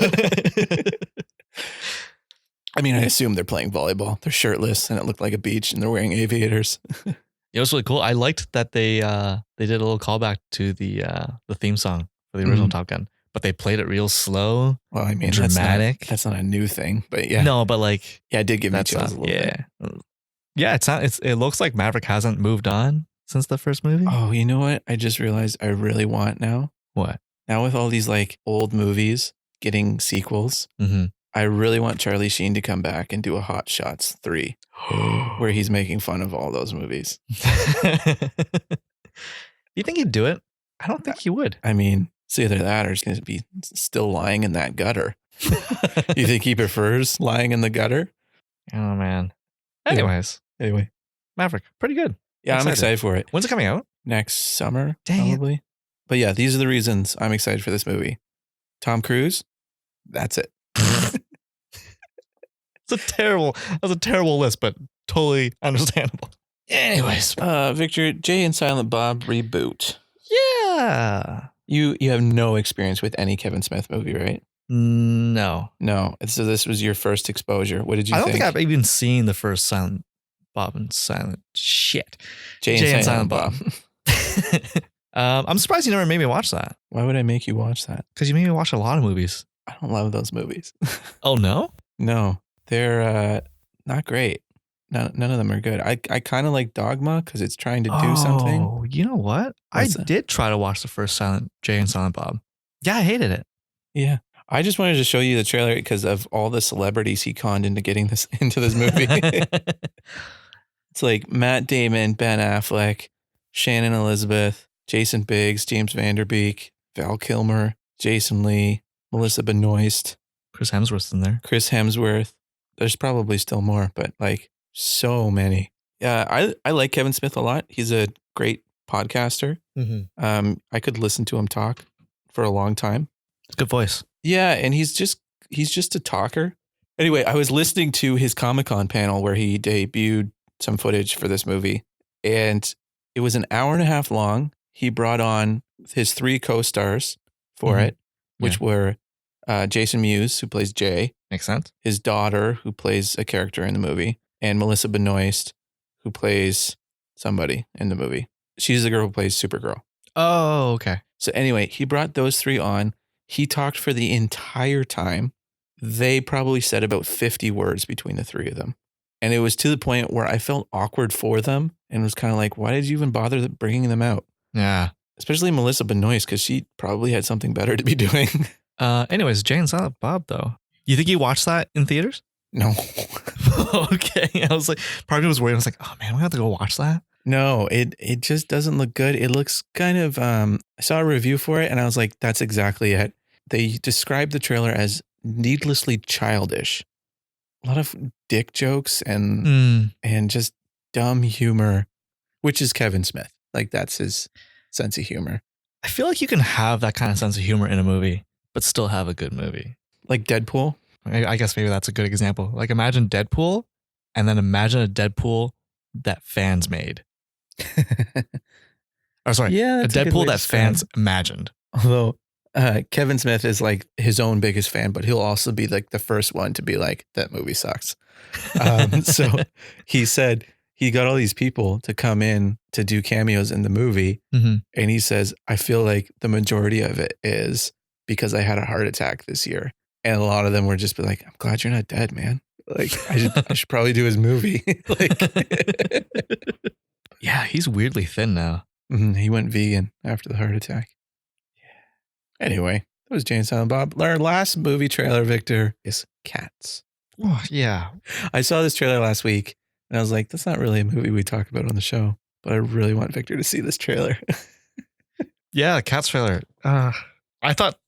I mean, I assume they're playing volleyball. They're shirtless and it looked like a beach and they're wearing aviators. It was really cool. I liked that they did a little callback to the theme song for the original Top Gun, but they played it real slow. Well, I mean, dramatic. That's not a new thing, but yeah. No, but like Yeah, it did give me that's chills a little bit. Yeah, it looks like Maverick hasn't moved on since the first movie. Oh, you know what? I just realized I really want now. What? Now with all these like old movies getting sequels, Mm-hmm. I really want Charlie Sheen to come back and do a Hot Shots 3 where he's making fun of all those movies. You think he'd do it? I don't think he would. I mean, it's either that or he's going to be still lying in that gutter. You think he prefers lying in the gutter? Oh man. Anyway. Anyway, Maverick, pretty good. Yeah, I'm excited for it. When's it coming out? Next summer, Dang it. probably. But yeah, these are the reasons I'm excited for this movie. Tom Cruise, that's it. That's a terrible list, but totally understandable. Anyways, Victor, Jay and Silent Bob reboot. yeah. You have no experience with any Kevin Smith movie, right? No. No. So this was your first exposure. What did you I think? don't think I've even seen the first Silent Bob and Silent shit. Jay and Silent Bob. I'm surprised you never made me watch that Why would I make you watch that? because you made me watch a lot of movies. I don't love those movies. Oh no? No, they're not great. None of them are good. I kind of like Dogma because it's trying to do something. Oh, you know what? What's I that? did try to watch the first Jay and Silent Bob. Yeah, I hated it. Yeah. I just wanted to show you the trailer because of all the celebrities he conned into getting this into this movie. It's like Matt Damon, Ben Affleck, Shannon Elizabeth, Jason Biggs, James Vanderbeek, Val Kilmer, Jason Lee, Melissa Benoist, Chris Hemsworth's in there. Chris Hemsworth. There's probably still more, but like so many. Yeah, I like Kevin Smith a lot. He's a great podcaster. Mm-hmm. I could listen to him talk for a long time. Good voice. Yeah, and he's just a talker. Anyway, I was listening to his Comic-Con panel where he debuted some footage for this movie, And it was an hour and a half long. He brought on his 3 co-stars for Mhm. it, which were Jason Mewes, who plays Jay, Makes sense. his daughter, who plays a character in the movie, and Melissa Benoist, who plays somebody in the movie. She's the girl who plays Supergirl. Oh, okay. So anyway, he brought those 3 on. He talked for the entire time. They probably said about 50 words between the 3 of them. And it was to the point where I felt awkward for them and was kind of like, why did you even bother bringing them out? Yeah. Especially Melissa Benoist, because she probably had something better to be doing. Anyways, Jay and Silent Bob, though. You think you watched that in theaters? No. Okay. I was like, part of me was worried. I was like, oh man, we have to go watch that. No, it just doesn't look good. It looks kind of, I saw a review for it and I was like, that's exactly it. They described the trailer as needlessly childish. A lot of dick jokes and just dumb humor, which is Kevin Smith. Like that's his sense of humor. I feel like you can have that kind of sense of humor in a movie, but still have a good movie. Like Deadpool? I guess maybe that's a good example. Like imagine Deadpool and then imagine a Deadpool that fans made. Or sorry, Yeah, a that's a good way Deadpool to that fans imagined. Although Kevin Smith is like his own biggest fan, but he'll also be like the first one to be like, that movie sucks. So he said he got all these people to come in to do cameos in the movie. Mm-hmm. And he says, I feel like the majority of it is because I had a heart attack this year. And a lot of them were just be like, I'm glad you're not dead, man. Like I should probably do his movie. Like, yeah, he's weirdly thin now. he went vegan after the heart attack. Yeah. Anyway, that was Jay and Silent Bob. Our last movie trailer, Victor, is Cats. Oh, yeah. I saw this trailer last week and I was like, that's not really a movie we talk about on the show, but I really want Victor to see this trailer. Yeah, Cats trailer. I thought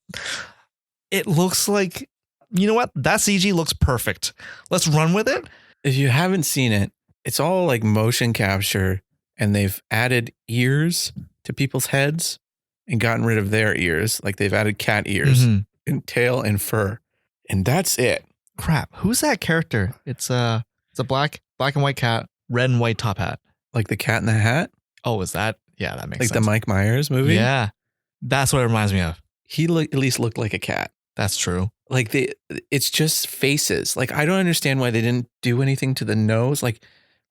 it looks like, you know what? That CG looks perfect. Let's run with it. If you haven't seen it, it's all like motion capture and they've added ears to people's heads and gotten rid of their ears. Like they've added cat ears and tail and fur. And that's it. Crap. Who's that character? It's a black and white cat, red and white top hat. Like the Cat in the Hat? Oh, is that? Yeah, that makes like sense. the Mike Myers movie? Yeah. That's what it reminds me of. He at least looked like a cat. That's true. Like it's just faces. Like I don't understand why they didn't do anything to the nose. Like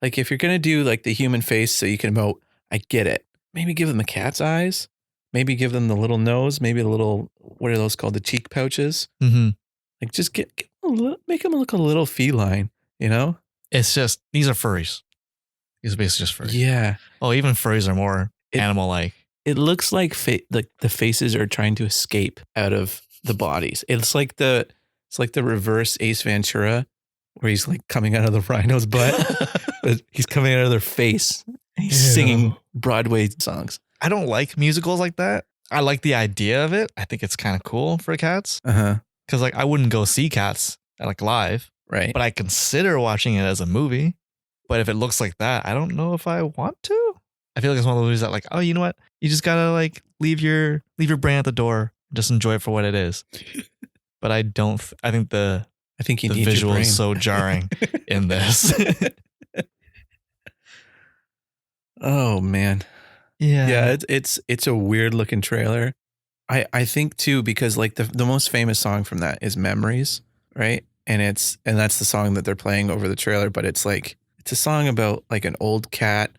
if you're gonna do like the human face so you can emote, I get it. Maybe give them the cat's eyes. Maybe give them the little nose. Maybe the little, what are those called? The cheek pouches. Mm-hmm. Like just make them look a little feline. You know? It's just these are furries. These are basically just furries. Yeah. Oh, even furries are more animal-like. It looks like like the faces are trying to escape out of the bodies. It's like the reverse Ace Ventura, where he's like coming out of the rhino's butt, but he's coming out of their face. And he's singing Broadway songs. I don't like musicals like that. I like the idea of it. I think it's kind of cool for Cats. Because like I wouldn't go see Cats like live, right? But I consider watching it as a movie. But if it looks like that, I don't know if I want to. I feel like it's one of those movies that like, oh, you know what? You just gotta like leave your brain at the door. Just enjoy it for what it is. But I don't. I think the visual is so jarring in this. Oh man, yeah. It's a weird looking trailer. I think too because like the most famous song from that is Memories, right? And that's the song that they're playing over the trailer. But it's a song about like an old cat.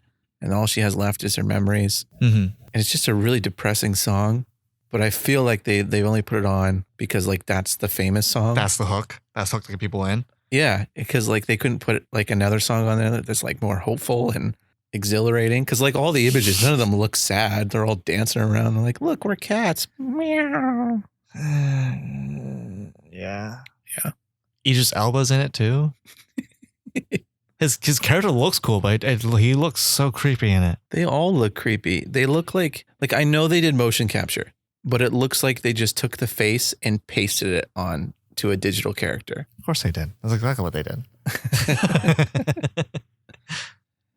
And all she has left is her memories. Mm-hmm. And it's just a really depressing song. But I feel like they've only put it on because like that's the famous song. That's the hook. That's the hook to get people in. Yeah. Because like they couldn't put like another song on there that's like more hopeful and exhilarating. Because like all the images, none of them look sad. They're all dancing around. They're like, look, we're cats. Meow. Yeah. Yeah. Idris Elba's in it too. His character looks cool, but he looks so creepy in it. They all look creepy. They look like I know they did motion capture, but it looks like they just took the face and pasted it on to a digital character. Of course they did. That's exactly what they did.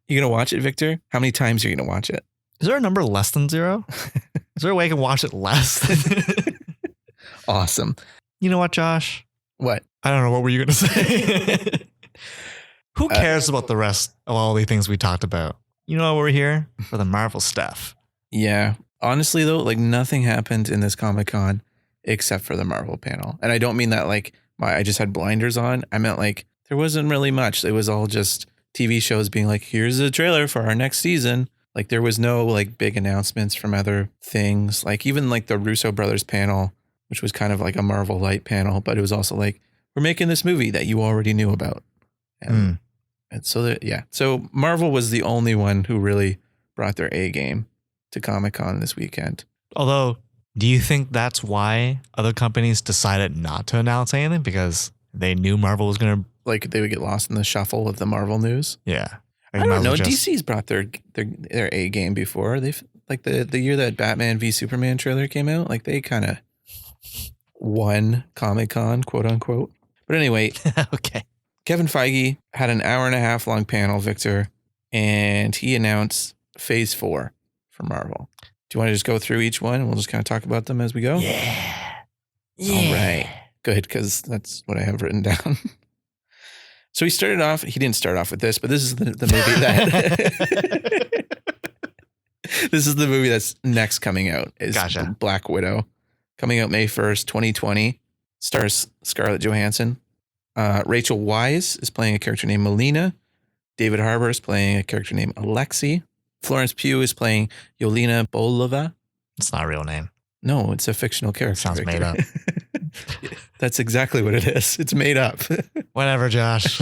You gonna watch it, Victor? How many times are you gonna watch it? Is there a number less than 0? Is there a way I can watch it less? Awesome. You know what, Josh? What? I don't know. What were you gonna say? Who cares about the rest of all the things we talked about? You know we're here for the Marvel stuff. Yeah. Honestly, though, like nothing happened in this Comic-Con except for the Marvel panel. And I don't mean that like I just had blinders on. I meant like there wasn't really much. It was all just TV shows being like, here's a trailer for our next season. Like there was no like big announcements from other things. Like even like the Russo brothers panel, which was kind of like a Marvel light panel, but it was also like, we're making this movie that you already knew about. And so, so Marvel was the only one who really brought their A game to Comic-Con this weekend. Although, do you think that's why other companies decided not to announce anything? Because they knew Marvel was going to... Like they would get lost in the shuffle of the Marvel news? Yeah. I don't know. DC's brought their A game before. They've like the year that Batman v Superman trailer came out, like they kind of won Comic-Con, quote unquote. But anyway, okay. Kevin Feige had an 1.5 hour long panel, Victor, and he announced Phase 4 for Marvel. Do you want to just go through each one and we'll just kind of talk about them as we go? Yeah. All right. Good, because that's what I have written down. So he didn't start off with this, but this is the movie that... This is the movie that's next coming out. Is Gotcha. Black Widow. Coming out May 1st, 2020. Stars Scarlett Johansson. Rachel Weisz is playing a character named Melina. David Harbour is playing a character named Alexei. Florence Pugh is playing Yelena Bolova. It's not a real name. No, it's a fictional character. Sounds made up. That's exactly what it is. It's made up. Whatever, Josh.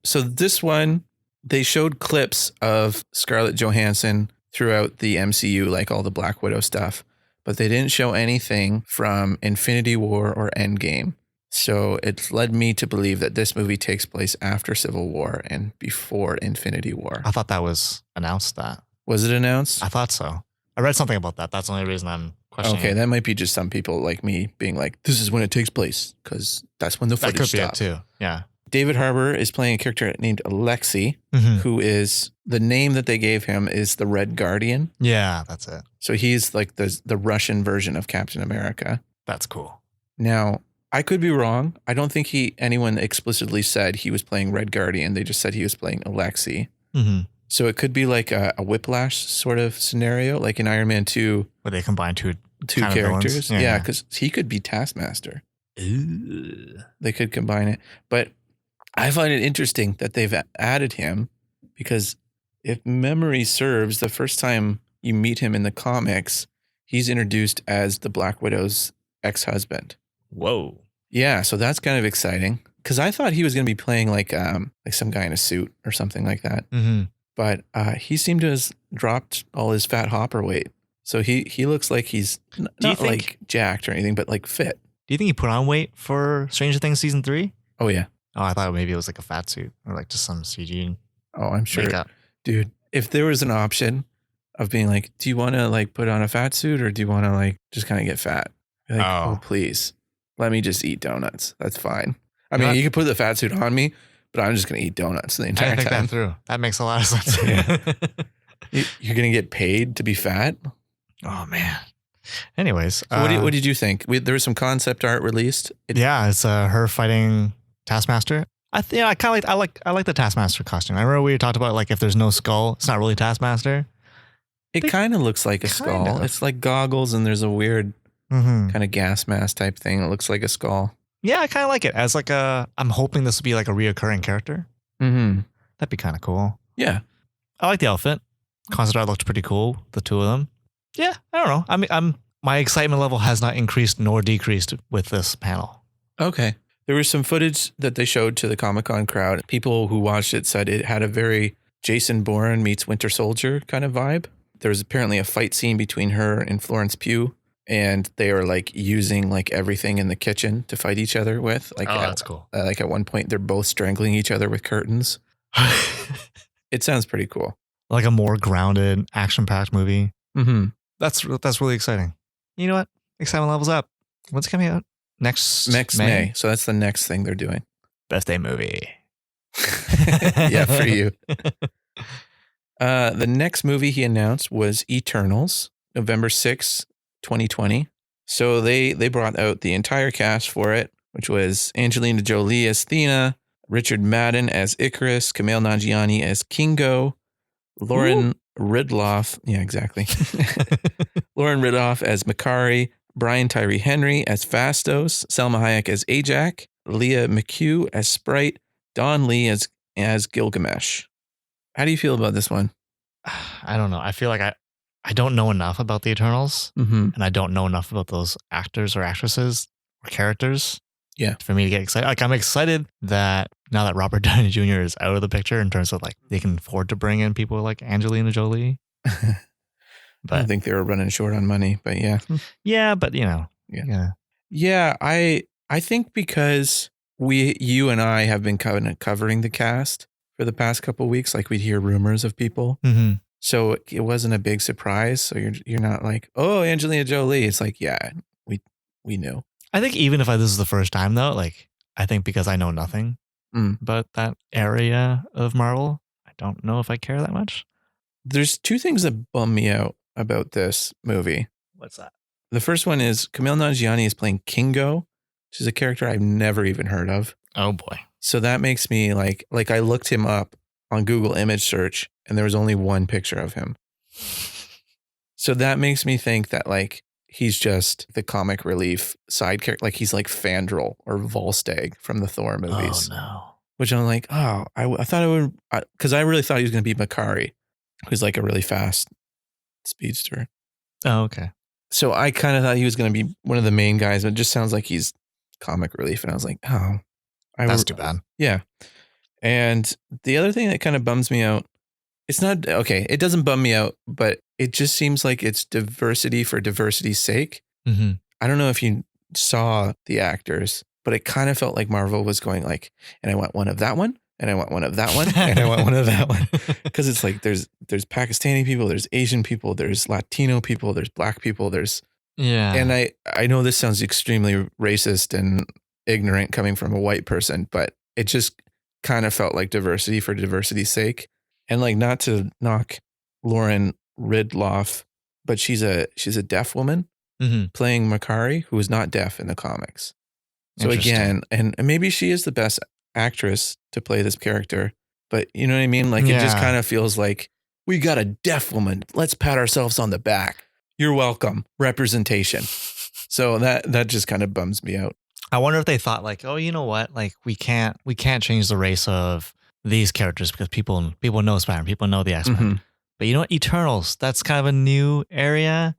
So this one, they showed clips of Scarlett Johansson throughout the MCU, like all the Black Widow stuff, but they didn't show anything from Infinity War or Endgame. So it led me to believe that this movie takes place after Civil War and before Infinity War. I thought that was announced that. Was it announced? I thought so. I read something about that. That's the only reason I'm questioning. Okay, that might be just some people like me being like, this is when it takes place, because that's when the footage stopped. That could be it too, yeah. David Harbour is playing a character named Alexei, who is, the name that they gave him is the Red Guardian. Yeah, that's it. So he's like the Russian version of Captain America. That's cool. Now, I could be wrong. I don't think anyone explicitly said he was playing Red Guardian. They just said he was playing Alexei. So it could be like a Whiplash sort of scenario, like in Iron Man 2. Where they combine two characters. Yeah, Yeah, because he could be Taskmaster. Ooh. They could combine it. But I find it interesting that they've added him because if memory serves, the first time you meet him in the comics, he's introduced as the Black Widow's ex-husband. Whoa. Yeah, so that's kind of exciting because I thought he was going to be playing like some guy in a suit or something like that. But he seemed to have dropped all his fat hopper weight. So he looks like he's not like jacked or anything, but like fit. Do you think he put on weight for Stranger Things season 3? Oh, yeah. Oh, I thought maybe it was like a fat suit or like just some CG. Oh, I'm sure. Makeup. Dude, if there was an option of being like, do you want to like put on a fat suit or do you want to like just kind of get fat? Like, oh, please. Let me just eat donuts. That's fine. I mean, you could put the fat suit on me, but I'm just going to eat donuts the entire time. I think that through. That makes a lot of sense. You're going to get paid to be fat? Oh, man. Anyways. So what did you think? There was some concept art released. Yeah, it's her fighting Taskmaster. I kind of like the Taskmaster costume. I remember we talked about like if there's no skull, it's not really Taskmaster. It kind of looks like a skull. It's like goggles and there's a weird kind of gas mask type thing. It looks like a skull. Yeah, I kind of like it as like I'm hoping this will be like a reoccurring character. That'd be kind of cool. Yeah. I like the outfit. Concept art looked pretty cool. The two of them. Yeah, I don't know. I mean, my excitement level has not increased nor decreased with this panel. Okay. There was some footage that they showed to the Comic-Con crowd. People who watched it said it had a very Jason Bourne meets Winter Soldier kind of vibe. There was apparently a fight scene between her and Florence Pugh, and they are like using like everything in the kitchen to fight each other with. Like, that's cool. Like at one point, they're both strangling each other with curtains. It sounds pretty cool. Like a more grounded, action-packed movie. That's really exciting. You know what? Excitement level's up. When's it coming out? Next May. So that's the next thing they're doing. Birthday movie. Yeah, for you. The next movie he announced was Eternals, November 6th, 2020. So they brought out the entire cast for it, which was Angelina Jolie as Thena, Richard Madden as Icarus, Kumail Nanjiani as Kingo, Lauren Ridloff. Yeah, exactly. Lauren Ridloff as Makari, Brian Tyree Henry as Fastos, Selma Hayek as Ajak, Leah McHugh as Sprite, Don Lee as Gilgamesh. How do you feel about this one? I don't know. I feel like I don't know enough about the Eternals, Mm-hmm. and I don't know enough about those actors or actresses or characters. Yeah. For me to get excited. Like, I'm excited that now that Robert Downey Jr. is out of the picture in terms of like they can afford to bring in people like Angelina Jolie. I don't But think they were running short on money, but yeah. yeah, but you know. Yeah. Yeah, I think because you and I have been kind of covering the cast for the past couple of weeks, like we'd hear rumors of people. Mm-hmm. So it wasn't a big surprise. So you're not like, oh, Angelina Jolie. It's like, yeah, we knew. I think even if this is the first time though, like I think because I know nothing about that area of Marvel, I don't know if I care that much. There's two things that bum me out about this movie. What's that? The first one is Kumail Nanjiani is playing Kingo, which is a character I've never even heard of. Oh boy. So that makes me like I looked him up on Google image search and there was only one picture of him. So that makes me think that like he's just the comic relief side character. Like he's like Fandral or Volstagg from the Thor movies. Oh no. Which I'm like, oh, I thought it would, because I really thought he was going to be Makari, who's like a really fast speedster. Oh, okay. So I kind of thought he was going to be one of the main guys, but it just sounds like he's comic relief. And I was like, oh. That's too bad. Yeah. And the other thing that kind of bums me out, it's not, okay, it doesn't bum me out, but it just seems like it's diversity for diversity's sake. Mm-hmm. I don't know if you saw the actors, but it kind of felt like Marvel was going like, and I want one of that one, and I want one of that one, and I want one of that one. Because it's like there's Pakistani people, there's Asian people, there's Latino people, there's Black people, there's and I know this sounds extremely racist and ignorant coming from a white person, but it just kind of felt like diversity for diversity's sake. And like, not to knock Lauren Ridloff, but she's a deaf woman playing Makari, who is not deaf in the comics. So again, and maybe she is the best actress to play this character, but you know what I mean? Like it just kind of feels like we got a deaf woman. Let's pat ourselves on the back. You're welcome. Representation. So that just kind of bums me out. I wonder if they thought like, oh, you know what? Like we can't change the race of these characters because people know Spider-Man, people know the X-Men. Mm-hmm. But you know what? Eternals, that's kind of a new area.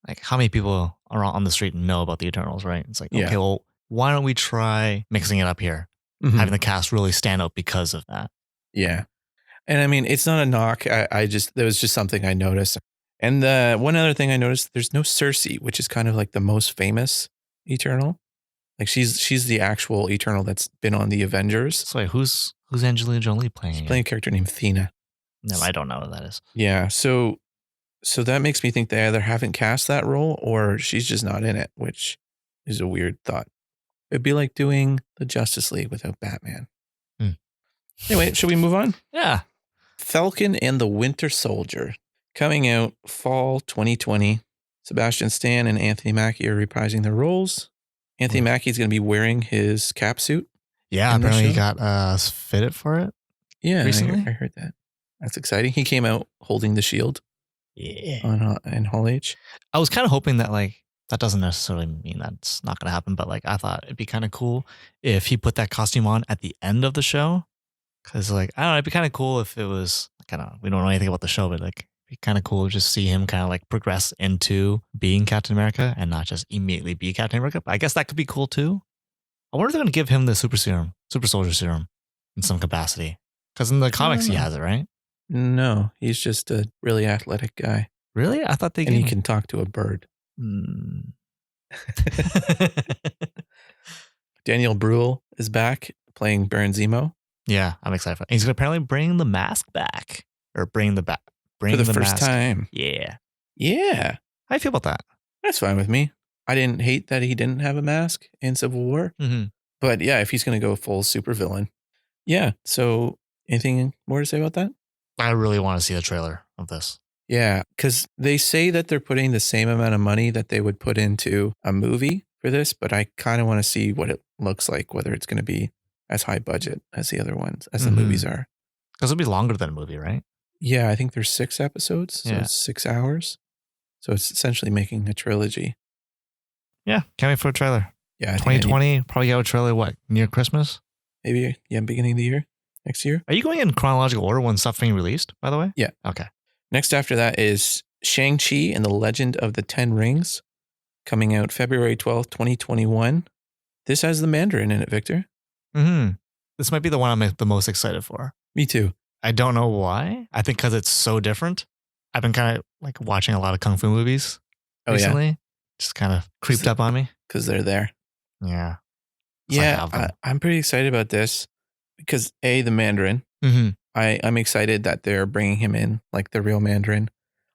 Like how many people are on the street know about the Eternals, right? It's like, okay, well, why don't we try mixing it up here? Having the cast really stand out because of that. Yeah. And I mean, it's not a knock. I just, there was just something I noticed. And the one other thing I noticed, there's no Cersei, which is kind of like the most famous Eternal. Like she's the actual Eternal that's been on the Avengers. So wait, who's Angelina Jolie playing? She's playing a character named Thena. No, I don't know what that is. Yeah. So that makes me think they either haven't cast that role or she's just not in it, which is a weird thought. It'd be like doing the Justice League without Batman. Anyway, should we move on? Yeah. Falcon and the Winter Soldier, coming out fall 2020. Sebastian Stan and Anthony Mackie are reprising their roles. Anthony Mackie's going to be wearing his cap suit. Yeah, apparently he got fitted for it. Yeah, recently. I heard that. That's exciting. He came out holding the shield. Yeah. In Hall H. I was kind of hoping that like that doesn't necessarily mean that's not going to happen, but like I thought it'd be kind of cool if he put that costume on at the end of the show. Because like I don't know, it'd be kind of cool if it was kind of, we don't know anything about the show, but like it'd be kind of cool to just see him kind of like progress into being Captain America and not just immediately be Captain America. But I guess that could be cool too. I wonder if they're going to give him the super soldier serum in some capacity. Because in the comics he has it, right? No, he's just a really athletic guy. Really? I thought they and he can talk to a bird. Daniel Bruhl is back playing Baron Zemo. Yeah, I'm excited for it. He's going to apparently bring the mask back. Or bring the for the first time. Yeah. Yeah. How do you feel about that? That's fine with me. I didn't hate that he didn't have a mask in Civil War. But yeah, if he's going to go full supervillain. Yeah. So anything more to say about that? I really want to see the trailer of this. Yeah, because they say that they're putting the same amount of money that they would put into a movie for this, but I kind of want to see what it looks like, whether it's going to be as high budget as the other ones, as the movies are. Because it'll be longer than a movie, right? Yeah, I think there's 6 episodes, so Yeah. it's 6 hours. So it's essentially making a trilogy. Yeah, can't wait for a trailer. Yeah, I think I need 2020, probably got a trailer, what, near Christmas? maybe beginning of the year, next year. Are you going in chronological order when stuff being released, by the way? Yeah. Okay. Next after that is Shang-Chi and the Legend of the Ten Rings, coming out February 12th, 2021. This has the Mandarin in it, Victor. Mm-hmm. This might be the one I'm the most excited for. Me too. I don't know why. I think because it's so different. I've been kind of like watching a lot of kung fu movies recently. Just kind of creeped up on me. Because they're there. Yeah. So I have them. I'm pretty excited about this because the Mandarin. Mm-hmm. I'm excited that they're bringing him in, like the real Mandarin.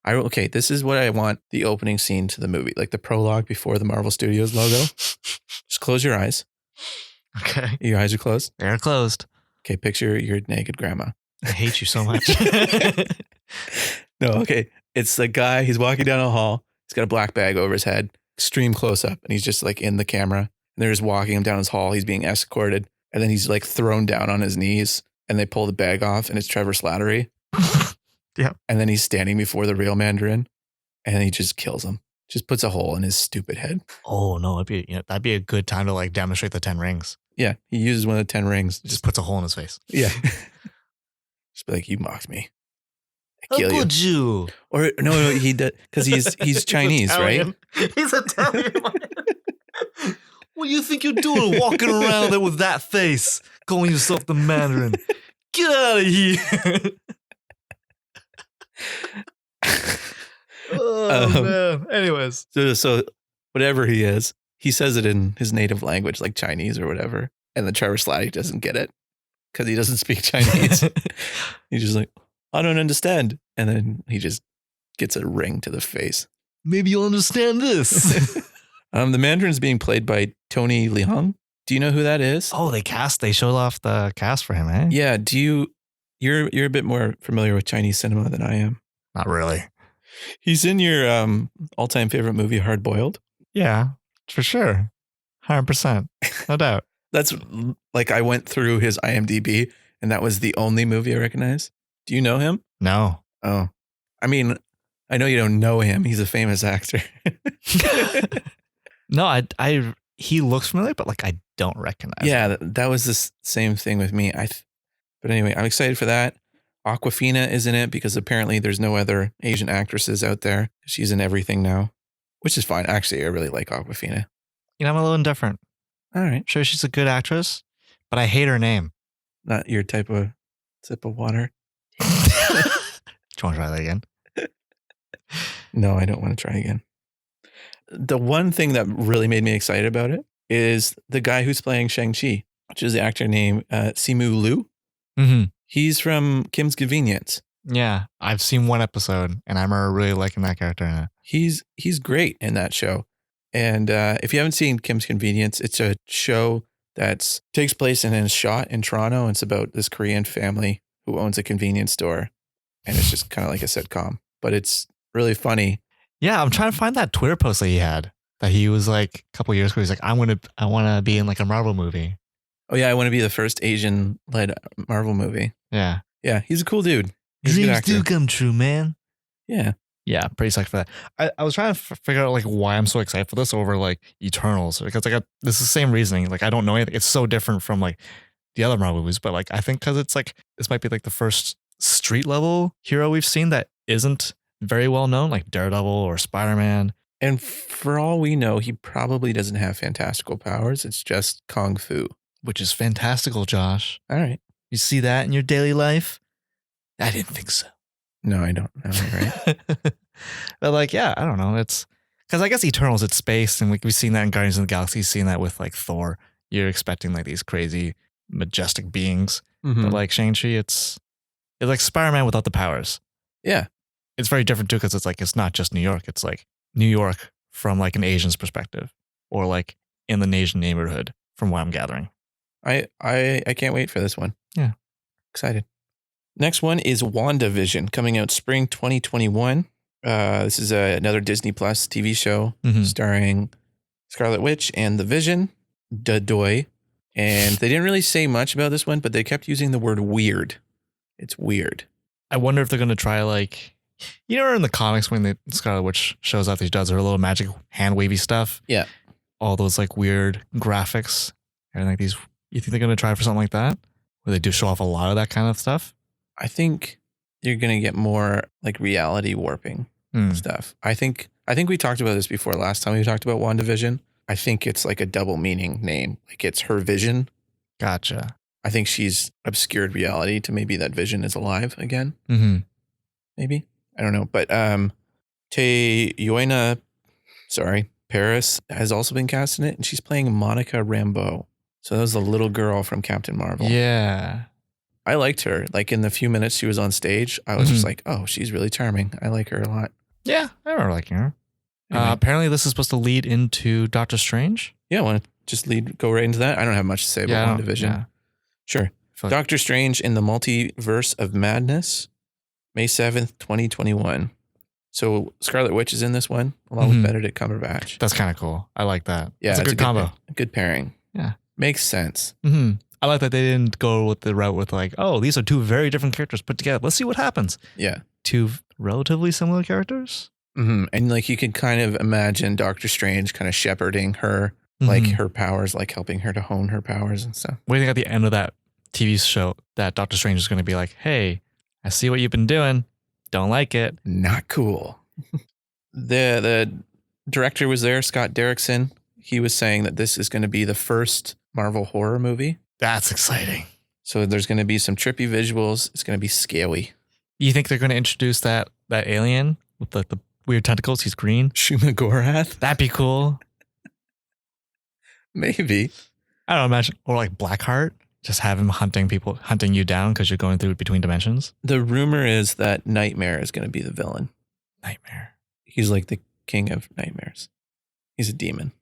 Okay, this is what I want the opening scene to the movie, like the prologue before the Marvel Studios logo. Just close your eyes. Okay. Your eyes are closed? They're closed. Okay, picture your naked grandma. I hate you so much. No, okay. It's the guy, he's walking down a hall. He's got a black bag over his head, extreme close up, and he's just like in the camera. And they're just walking him down his hall. He's being escorted. And then he's like thrown down on his knees and they pull the bag off and it's Trevor Slattery. Yeah. And then he's standing before the real Mandarin and he just kills him. Just puts a hole in his stupid head. Oh, no, that'd be a good time to like demonstrate the 10 rings. Yeah. He uses one of the 10 rings. Just puts a hole in his face. Yeah. Just be like, you mocked me. I kill How could you? Or no, he does because he's Chinese, right? He's Italian. What do you think you're doing walking around there with that face, calling yourself the Mandarin? Get out of here. Oh, man. Anyways. So whatever he is, he says it in his native language, like Chinese or whatever. And the Trevor Slattery doesn't get it because he doesn't speak Chinese. He's just like, I don't understand. And then he just gets a ring to the face. Maybe you'll understand this. The Mandarin's being played by Tony Leung. Do you know who that is? Oh, they showed off the cast for him, eh? Yeah. You're a bit more familiar with Chinese cinema than I am. Not really. He's in your all-time favorite movie, Hard Boiled. Yeah, for sure. 100%. No doubt. That's like I went through his IMDb and that was the only movie I recognized. Do you know him? No. Oh, I mean, I know you don't know him. He's a famous actor. No, he looks familiar, but like I don't recognize him. Yeah, that was the same thing with me. But anyway, I'm excited for that. Awkwafina is in it because apparently there's no other Asian actresses out there. She's in everything now, which is fine. Actually, I really like Awkwafina. You know, I'm a little indifferent. All right. Sure, she's a good actress, but I hate her name. Not your type of sip of water. Do you want to try that again? No, I don't want to try again. The one thing that really made me excited about it is the guy who's playing Shang-Chi, which is the actor named Simu Liu. Mm-hmm. He's from Kim's Convenience. Yeah, I've seen one episode and I remember really liking that character in it. He's great in that show. And if you haven't seen Kim's Convenience, it's a show that takes place and is shot in Toronto. It's about this Korean family who owns a convenience store. And it's just kind of like a sitcom, but it's really funny. Yeah, I'm trying to find that Twitter post that he had. That he was like a couple years ago. He's like, I want to be in like a Marvel movie. Oh yeah, I want to be the first Asian-led Marvel movie. Yeah. Yeah, he's a cool dude. He's Dreams do come true, man. Yeah. Yeah, pretty psyched for that. I was trying to figure out like why I'm so excited for this over like Eternals, because like this is the same reasoning. Like I don't know anything. It's so different from like the other Marvel movies, but like I think because it's like this might be like the first street level hero we've seen that isn't very well known, like Daredevil or Spider-Man. And for all we know, he probably doesn't have fantastical powers. It's just kung fu, which is fantastical, Josh. All right. You see that in your daily life? I didn't think so. No, I don't know. Right. But like, yeah, I don't know. It's because I guess Eternals, it's space, and we've seen that in Guardians of the Galaxy, seen that with like Thor. You're expecting like these crazy, majestic beings. Mm-hmm. But like Shang-Chi, it's like Spider-Man without the powers. Yeah. It's very different too, because it's like it's not just New York. It's like New York from like an Asian's perspective, or like in the Asian neighborhood, from what I'm gathering. I can't wait for this one. Yeah. Excited. Next one is WandaVision, coming out spring 2021. This is another Disney Plus TV show starring Scarlet Witch and the Vision, Dadoy. And they didn't really say much about this one, but they kept using the word weird. It's weird. I wonder if they're going to try like, you know, in the comics when the Scarlet Witch shows up, she does her little magic hand wavy stuff. Yeah. All those like weird graphics and like these. You think they're going to try for something like that? Where they do show off a lot of that kind of stuff? I think you're going to get more like reality warping stuff. I think we talked about this before last time we talked about WandaVision. I think it's like a double meaning name. Like it's her vision. Gotcha. I think she's obscured reality to maybe that vision is alive again. Mm-hmm. Maybe. I don't know. But Paris has also been cast in it, and she's playing Monica Rambeau. So that was the little girl from Captain Marvel. Yeah. I liked her. Like in the few minutes she was on stage, I was just like, oh, she's really charming. I like her a lot. Yeah, I remember liking her. Anyway. Apparently this is supposed to lead into Doctor Strange. Yeah, I want to just go right into that. I don't have much to say about WandaVision. Yeah. Sure. Doctor Strange in the Multiverse of Madness, May 7th, 2021. So Scarlet Witch is in this one, along with Benedict Cumberbatch. That's kind of cool. I like that. Yeah, it's a good combo. Good pairing. Yeah. Makes sense. Mm-hmm. I like that they didn't go with the route with like, oh, these are two very different characters put together. Let's see what happens. Yeah. Two relatively similar characters. Mm-hmm. And like you can kind of imagine Doctor Strange kind of shepherding her, like her powers, like helping her to hone her powers and stuff. What do you think at the end of that TV show that Doctor Strange is going to be like, hey, I see what you've been doing. Don't like it. Not cool. The director was there, Scott Derrickson. He was saying that this is going to be the first Marvel horror movie. That's exciting. So there's going to be some trippy visuals. It's going to be scaly. You think they're going to introduce that alien with the weird tentacles? He's green. Shumagorath? That'd be cool. Maybe. I don't imagine. Or like Blackheart. Just have him hunting you down because you're going through between dimensions. The rumor is that Nightmare is going to be the villain. Nightmare. He's like the king of nightmares. He's a demon.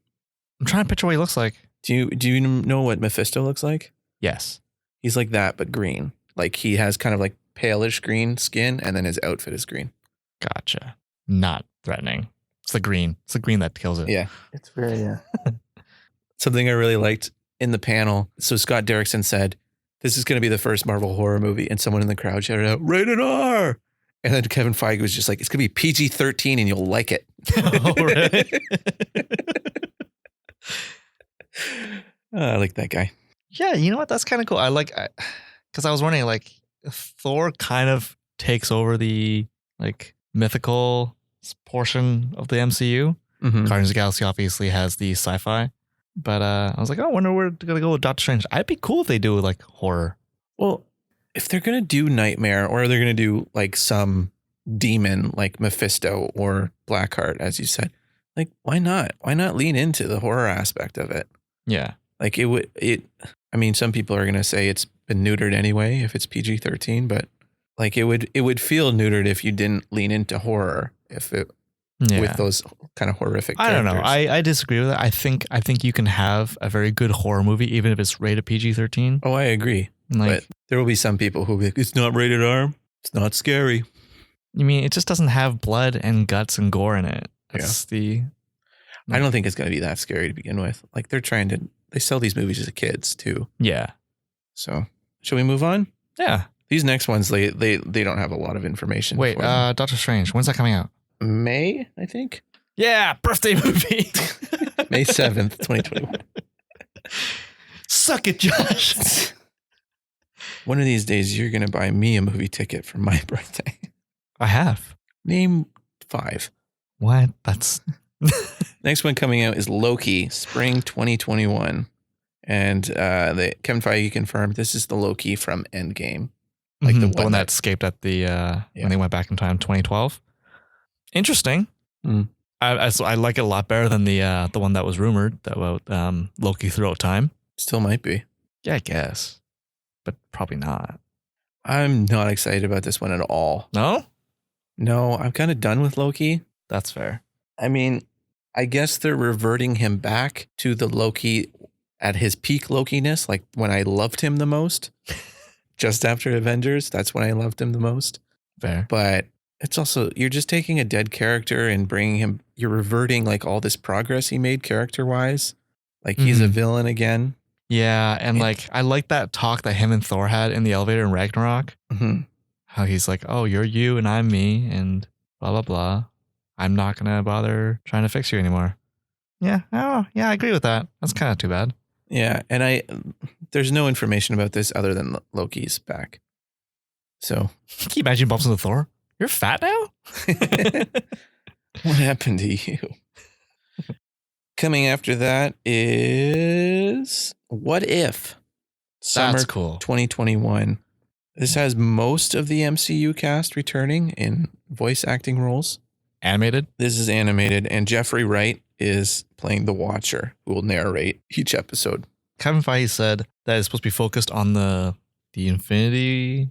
I'm trying to picture what he looks like. Do you know what Mephisto looks like? Yes. He's like that, but green. Like he has kind of like palish green skin, and then his outfit is green. Gotcha. Not threatening. It's the green. It's the green that kills it. Yeah. It's very, Something I really liked in the panel. So Scott Derrickson said, this is going to be the first Marvel horror movie. And someone in the crowd shouted out, rated R. And then Kevin Feige was just like, it's going to be PG-13 and you'll like it. Oh, really? I like that guy. Yeah, you know what? That's kind of cool. I like, because I was wondering, like, Thor kind of takes over the like mythical portion of the MCU. Mm-hmm. Guardians of the Galaxy obviously has the sci-fi, but I was like, oh, I wonder where they're gonna go with Doctor Strange. I'd be cool if they do like horror. Well, if they're gonna do Nightmare, or they're gonna do like some demon like Mephisto or Blackheart, as you said, like why not? Why not lean into the horror aspect of it? Yeah. Like I mean, some people are going to say it's been neutered anyway if it's PG-13, but like it would feel neutered if you didn't lean into horror with those kind of horrific characters. I don't know. I disagree with that. I think you can have a very good horror movie even if it's rated PG-13. Oh, I agree. Like, but there will be some people who will be like, it's not rated R. It's not scary. You mean it just doesn't have blood and guts and gore in it. That's I don't think it's going to be that scary to begin with. Like they sell these movies to kids too. Yeah. So shall we move on? Yeah. These next ones, they don't have a lot of information. Wait, Doctor Strange, when's that coming out? May, I think. Yeah, birthday movie. May 7th, 2021. Suck it, Josh. One of these days, you're going to buy me a movie ticket for my birthday. I have. Name 5. What? That's... Next one coming out is Loki, spring 2021. And Kevin Feige confirmed this is the Loki from Endgame. Like the one that escaped at the when they went back in time, 2012. Interesting. Mm. I like it a lot better than the one that was rumored about Loki throughout time. Still might be. Yeah, I guess, but probably not. I'm not excited about this one at all. No, I'm kind of done with Loki. That's fair. I mean, I guess they're reverting him back to the Loki at his peak Loki-ness, like when I loved him the most. Just after Avengers, that's when I loved him the most. Fair. But it's also, you're just taking a dead character and bringing him, you're reverting like all this progress he made character-wise. Like he's a villain again. Yeah, and like I like that talk that him and Thor had in the elevator in Ragnarok. Mm-hmm. how he's like, oh, you're you and I'm me and blah, blah, blah. I'm not going to bother trying to fix you anymore. Yeah, I don't know. Yeah, I agree with that. That's kind of too bad. Yeah, and there's no information about this other than Loki's back. So Can you imagine bumps into Thor? You're fat now? what happened to you? Coming after that is What If? Summer That's cool. 2021. This has most of the MCU cast returning in voice acting roles. Animated? This is animated, and Jeffrey Wright is playing the Watcher, who will narrate each episode. Kevin Feige said that it's supposed to be focused on the Infinity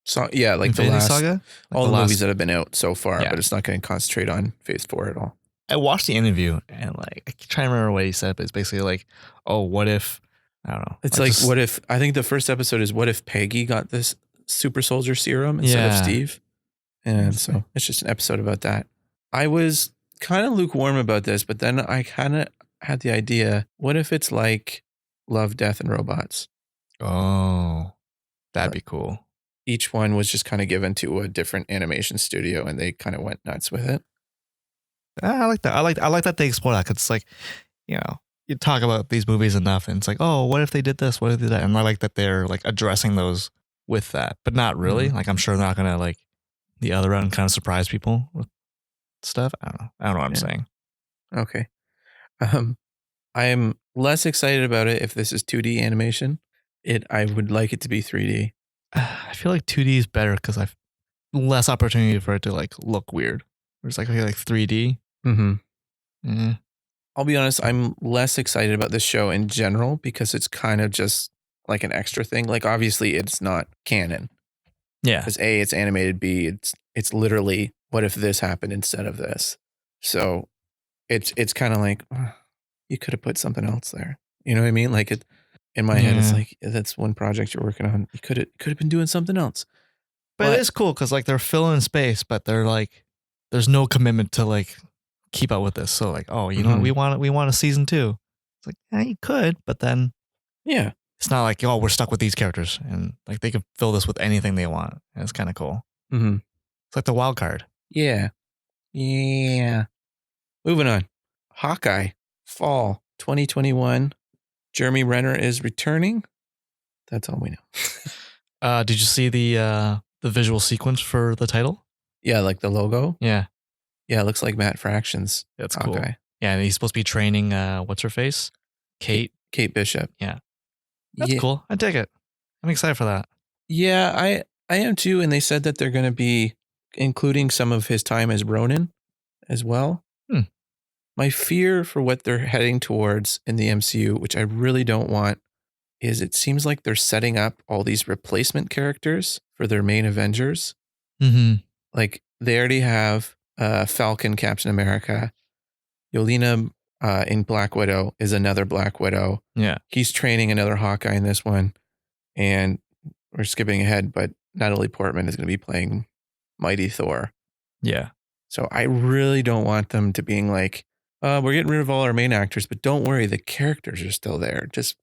So yeah, like Infinity the last Saga? Like all the movies that have been out so far, Yeah. but it's not going to concentrate on Phase 4 at all. I watched the interview and like I try to remember what he said, but it's basically like, oh, what if I don't know. It's like what if I think the first episode is what if Peggy got this super soldier serum instead of Steve? And so it's just an episode about that. I was kind of lukewarm about this, but then I kind of had the idea, what if it's like Love, Death, and Robots? Oh, that'd be cool. Each one was just kind of given to a different animation studio and they kind of went nuts with it. I like that. I like that they explore that. 'Cause it's like, you know, you talk about these movies enough and it's like, oh, what if they did this? What if they did that? And I like that they're like addressing those with that, but not really. Mhm. Like, I'm sure they're not going to like the other round and kind of surprise people with stuff. I don't know. I don't know what I'm saying. Okay. I am less excited about it if this is 2D animation. I would like it to be 3D. I feel like 2D is better because I've less opportunity for it to like look weird. Whereas like, okay, like 3D. Mm-hmm. I'll be honest, I'm less excited about this show in general because it's kind of just like an extra thing. Like obviously it's not canon. Yeah. Because A, it's animated, B, it's literally what if this happened instead of this. So it's kind of like you could have put something else there. You know what I mean? Like in my head, it's like that's one project you're working on. You could have been doing something else. But it is cool because like they're filling space, but they're like, there's no commitment to like keep up with this. So like, oh, you know what? We want a season 2. It's like, yeah, you could, but then yeah, it's not like, oh, we're stuck with these characters and like they can fill this with anything they want. And it's kind of cool. Mm-hmm. It's like the wild card. Yeah. Moving on. Hawkeye, fall 2021. Jeremy Renner is returning. That's all we know. Did you see the visual sequence for the title? Yeah, like the logo. Yeah. Yeah, it looks like Matt Fraction's That's Hawkeye. Cool. Yeah, and he's supposed to be training what's her face? Kate Bishop. Yeah. That's cool. I dig it. I'm excited for that. Yeah, I am too. And they said that they're going to be including some of his time as Ronin as well. My fear for what they're heading towards in the MCU, which I really don't want, is it seems like they're setting up all these replacement characters for their main Avengers. Mm-hmm. Like they already have Falcon, Captain America. Yelena in Black Widow is another Black Widow. Yeah. He's training another Hawkeye in this one. And we're skipping ahead, but Natalie Portman is going to be playing Mighty Thor. Yeah. So I really don't want them to being like, we're getting rid of all our main actors, but don't worry, the characters are still there. Just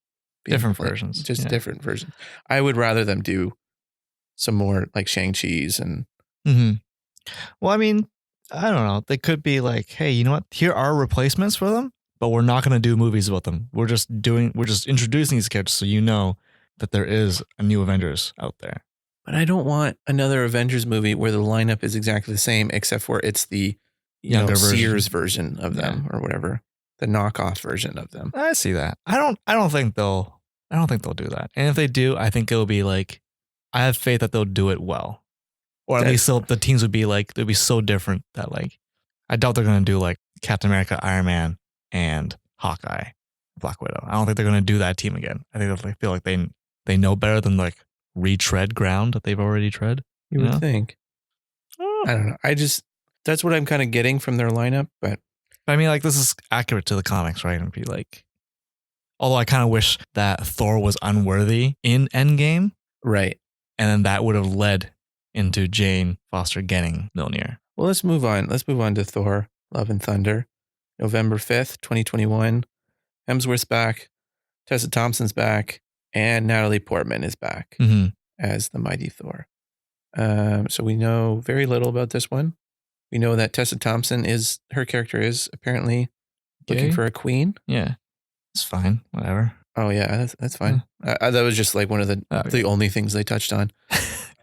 different versions. Just different versions. I would rather them do some more like Shang-Chi's and. Mm-hmm. Well, I mean, I don't know. They could be like, hey, you know what? Here are replacements for them, but we're not going to do movies about them. We're just introducing these characters so you know that there is a new Avengers out there. But I don't want another Avengers movie where the lineup is exactly the same, except for it's the younger Sears version of them or whatever, the knockoff version of them. I see that. I don't think they'll do that. And if they do, I think it'll be like, I have faith that they'll do it well. Or at least the teams would be like, they'll be so different that like, I doubt they're going to do like Captain America, Iron Man, and Hawkeye, Black Widow. I don't think they're going to do that team again. I think they feel like they know better than like retread ground that they've already tread. You would think. I don't know. That's what I'm kind of getting from their lineup, but I mean, like, this is accurate to the comics, right? And be like, although I kind of wish that Thor was unworthy in Endgame. Right. And then that would have led into Jane Foster getting Mjolnir. Well, let's move on. Let's move on to Thor, Love and Thunder. November 5th, 2021. Hemsworth's back. Tessa Thompson's back. And Natalie Portman is back as the Mighty Thor. So we know very little about this one. We know that Tessa Thompson her character is apparently looking Gay? for a queen. Yeah. It's fine. Whatever. Oh yeah, that's fine. That was just like one of the only things they touched on.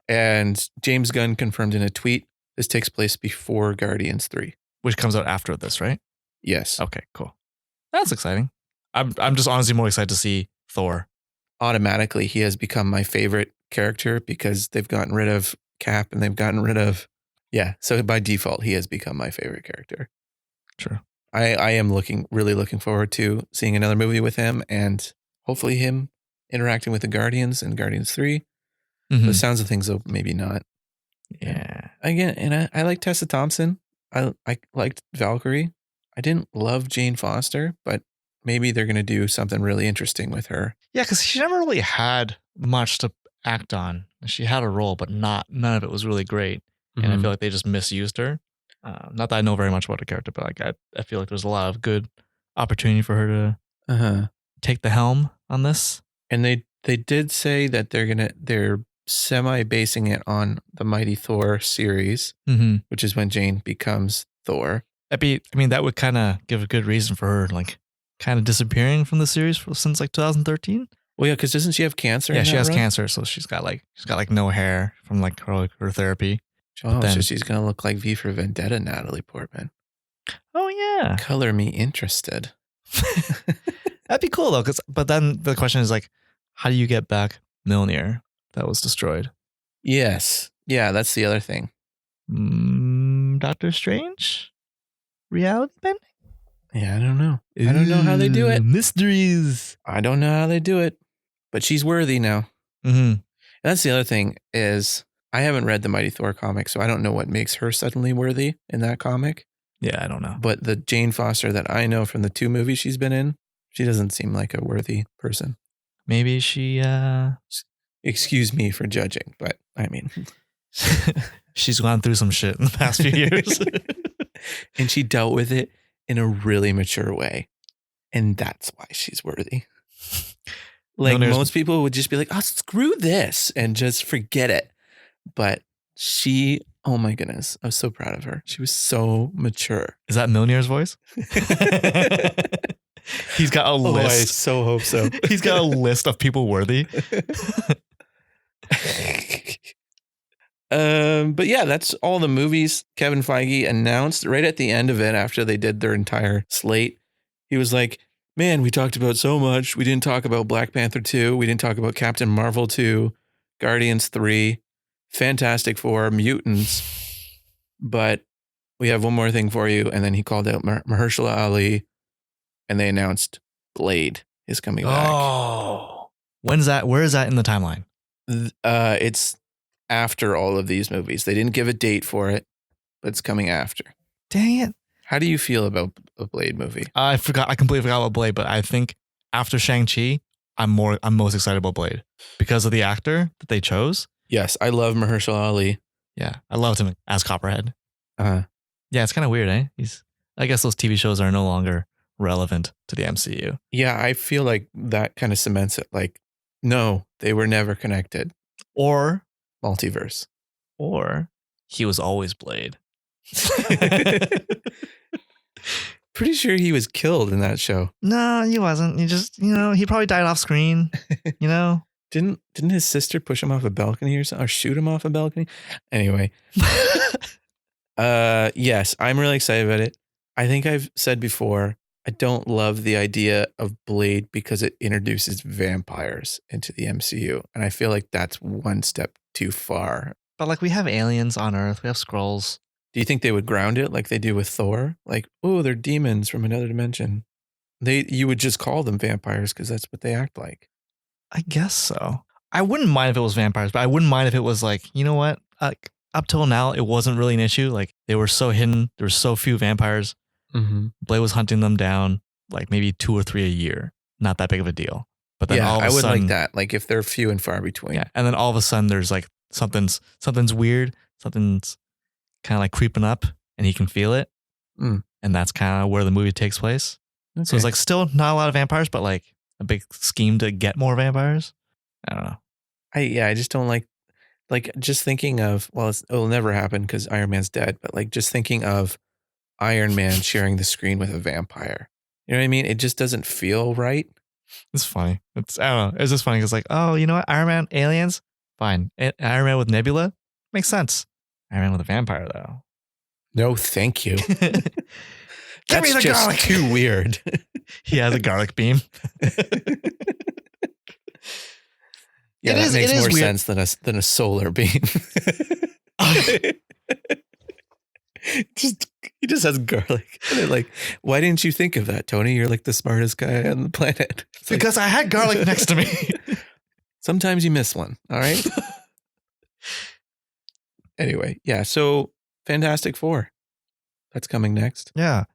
And James Gunn confirmed in a tweet this takes place before Guardians 3. Which comes out after this, right? Yes. Okay, cool. That's exciting. I'm just honestly more excited to see Thor. Automatically, he has become my favorite character because they've gotten rid of Cap and they've gotten rid of so by default, he has become my favorite character. True. I am really looking forward to seeing another movie with him and hopefully him interacting with the Guardians in Guardians 3. Mm-hmm. The sounds of things, though, maybe not. Yeah. Again, and I like Tessa Thompson. I liked Valkyrie. I didn't love Jane Foster, but maybe they're going to do something really interesting with her. Yeah, because she never really had much to act on. She had a role, but none of it was really great. And I feel like they just misused her. Not that I know very much about the character, but like I feel like there's a lot of good opportunity for her to take the helm on this. And they did say that they're semi-basing it on the Mighty Thor series, which is when Jane becomes Thor. That would kind of give a good reason for her like kind of disappearing from the series since like 2013. Well, yeah, because doesn't she have cancer? Yeah, she has cancer, so she's got like no hair from like her therapy. Oh, so she's gonna look like V for Vendetta, Natalie Portman. Oh yeah, color me interested. That'd be cool though, but then the question is like, how do you get back Mjolnir that was destroyed? Yes, yeah, that's the other thing. Doctor Strange, reality bending. Yeah, I don't know. I don't know how they do it. Mysteries. I don't know how they do it, but she's worthy now. And that's the other thing is I haven't read the Mighty Thor comic, so I don't know what makes her suddenly worthy in that comic. Yeah, I don't know. But the Jane Foster that I know from the 2 movies she's been in, she doesn't seem like a worthy person. Maybe she... Excuse me for judging, but I mean... she's gone through some shit in the past few years. And she dealt with it in a really mature way. And that's why she's worthy. Like most people would just be like, oh, screw this and just forget it. But she, oh my goodness, I was so proud of her. She was so mature. Is that Mjolnir's voice? He's got a list. I so hope so. He's got a list of people worthy. But yeah, that's all the movies Kevin Feige announced right at the end of it after they did their entire slate. He was like, man, we talked about so much. We didn't talk about Black Panther 2. We didn't talk about Captain Marvel 2, Guardians 3, Fantastic Four, Mutants. But we have one more thing for you. And then he called out Mahershala Ali and they announced Blade is coming back. Oh, when's that? Where is that in the timeline? It's after all of these movies. They didn't give a date for it, but it's coming after. Dang it. How do you feel about a Blade movie? I completely forgot about Blade, but I think after Shang-Chi, I'm most excited about Blade because of the actor that they chose. Yes, I love Mahershala Ali. Yeah, I loved him as Copperhead. Yeah, it's kind of weird, eh? I guess those TV shows are no longer relevant to the MCU. Yeah, I feel like that kind of cements it. Like, no, they were never connected. Or multiverse. Or he was always Blade. Pretty sure he was killed in that show. No, he wasn't. He just, he probably died off screen. Didn't his sister push him off a balcony or something, or shoot him off a balcony? Anyway. Yes, I'm really excited about it. I think I've said before, I don't love the idea of Blade because it introduces vampires into the MCU. And I feel like that's one step too far. But like we have aliens on Earth, we have Skrulls. Do you think they would ground it like they do with Thor? Like, oh, they're demons from another dimension. You would just call them vampires because that's what they act like. I guess so. I wouldn't mind if it was vampires, but I wouldn't mind if it was like, you know what? Up till now, it wasn't really an issue. Like they were so hidden. There were so few vampires. Mm-hmm. Blade was hunting them down like maybe 2 or 3 a year. Not that big of a deal. But then all of a sudden, I would like that. Like if they're few and far between. Yeah. And then all of a sudden there's like something's weird. Something's kind of like creeping up and he can feel it. And that's kind of where the movie takes place. Okay. So it's like still not a lot of vampires, but like a big scheme to get more vampires. I don't know. I just don't like Like just thinking of, well, it'll never happen because Iron Man's dead, but like just thinking of Iron Man sharing the screen with a vampire. You know what I mean? It just doesn't feel right. It's funny. I don't know. It's just funny because like, oh, you know what? Iron Man, aliens, fine. Iron Man with Nebula makes sense. Iron Man with a vampire though. No, thank you. Give me That's the just garlic. too weird. He has a garlic beam. Yeah, It that is- makes it is more weird. sense than a solar beam. He just has garlic. And they're like, why didn't you think of that, Tony? You're like the smartest guy on the planet. It's like, Because I had garlic next to me. sometimes you miss one. All right. Anyway, yeah. So Fantastic Four. That's coming next. Yeah.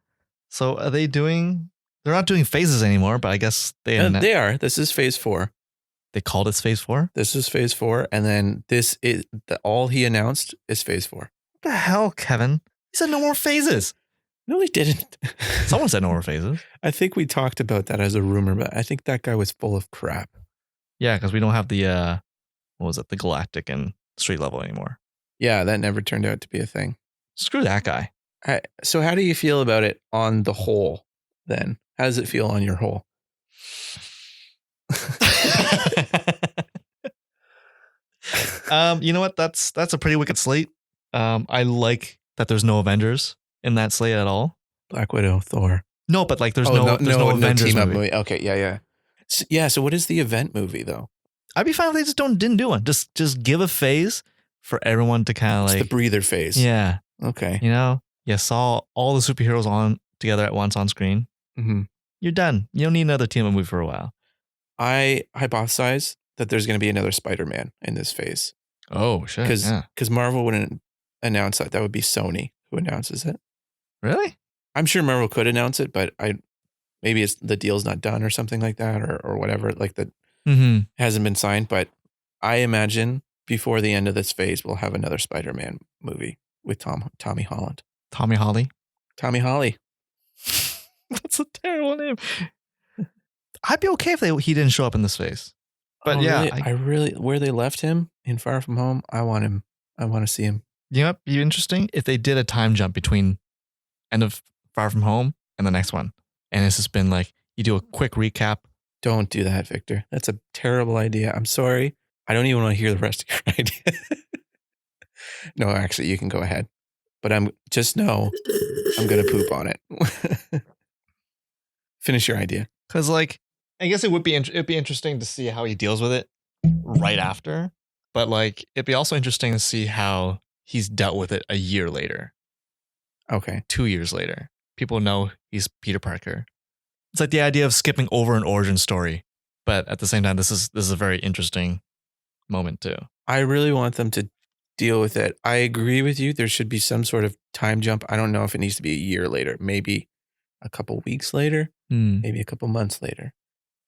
So are they doing? They're not doing phases anymore, but I guess they They are. This is phase 4. they called it phase 4. This is phase 4. And then this is all he announced is phase 4. What the hell, Kevin? He said no more phases. No, he didn't. Someone said no more phases. I think we talked about that as a rumor, but I think that guy was full of crap. Yeah, because we don't have the what was it, the galactic and street level anymore. Yeah, that never turned out to be a thing. Screw that guy. So how do you feel about it on the whole then? How does it feel on your whole? You know what? That's a pretty wicked slate. I like that there's no Avengers in that slate at all. Black Widow, Thor. No, but like there's no Avengers team up movie. movie. Okay, yeah. So what is the event movie though? I'd be fine if they just didn't do one. Just give a phase for everyone to kind of It's like the breather phase. yeah, Okay. you know, you saw all the superheroes on together at once on screen. Mm-hmm. You're done. You don't need another team up movie for a while. I hypothesize that there's going to be another Spider-Man in this phase Oh shit! because Marvel wouldn't announce that. That would be Sony who announces it. Really? I'm sure Marvel could announce it, but maybe it's the deal's not done or something like that, or whatever. Like that Mm-hmm. hasn't been signed. But I imagine before the end of this phase, we'll have another Spider-Man movie with Tommy Holland. Tommy Holly. Tommy Holly. That's a terrible name. I'd be okay if he didn't show up in this phase. But Oh, yeah, really? I really where they left him in Far From Home. I want him. I want to see him. you know what'd be interesting if they did a time jump between end of Far From Home and the next one, and it's just been like you do a quick recap. Don't do that, Victor. That's a terrible idea. I'm sorry. I don't even want to hear the rest of your idea. No, actually, you can go ahead. But just know I'm gonna poop on it. Finish your idea. Because like I guess it would be it'd be interesting to see how he deals with it right after, but like it'd be also interesting to see how he's dealt with it a year later, Okay. 2 years later. People know he's Peter Parker. It's like the idea of skipping over an origin story, but at the same time, this is a very interesting moment too. I really want them to deal with it. I agree with you. There should be some sort of time jump. I don't know if it needs to be a year later, maybe a couple weeks later, maybe a couple months later.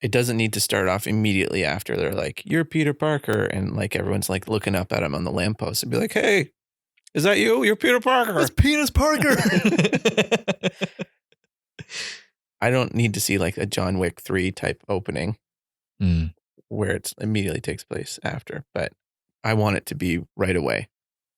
It doesn't need to start off immediately after they're like, you're Peter Parker. And like everyone's like looking up at him on the lamppost and be like, hey, is that you? You're Peter Parker. That's Peter Parker. I don't need to see like a John Wick 3 type opening where it immediately takes place after, but I want it to be right away.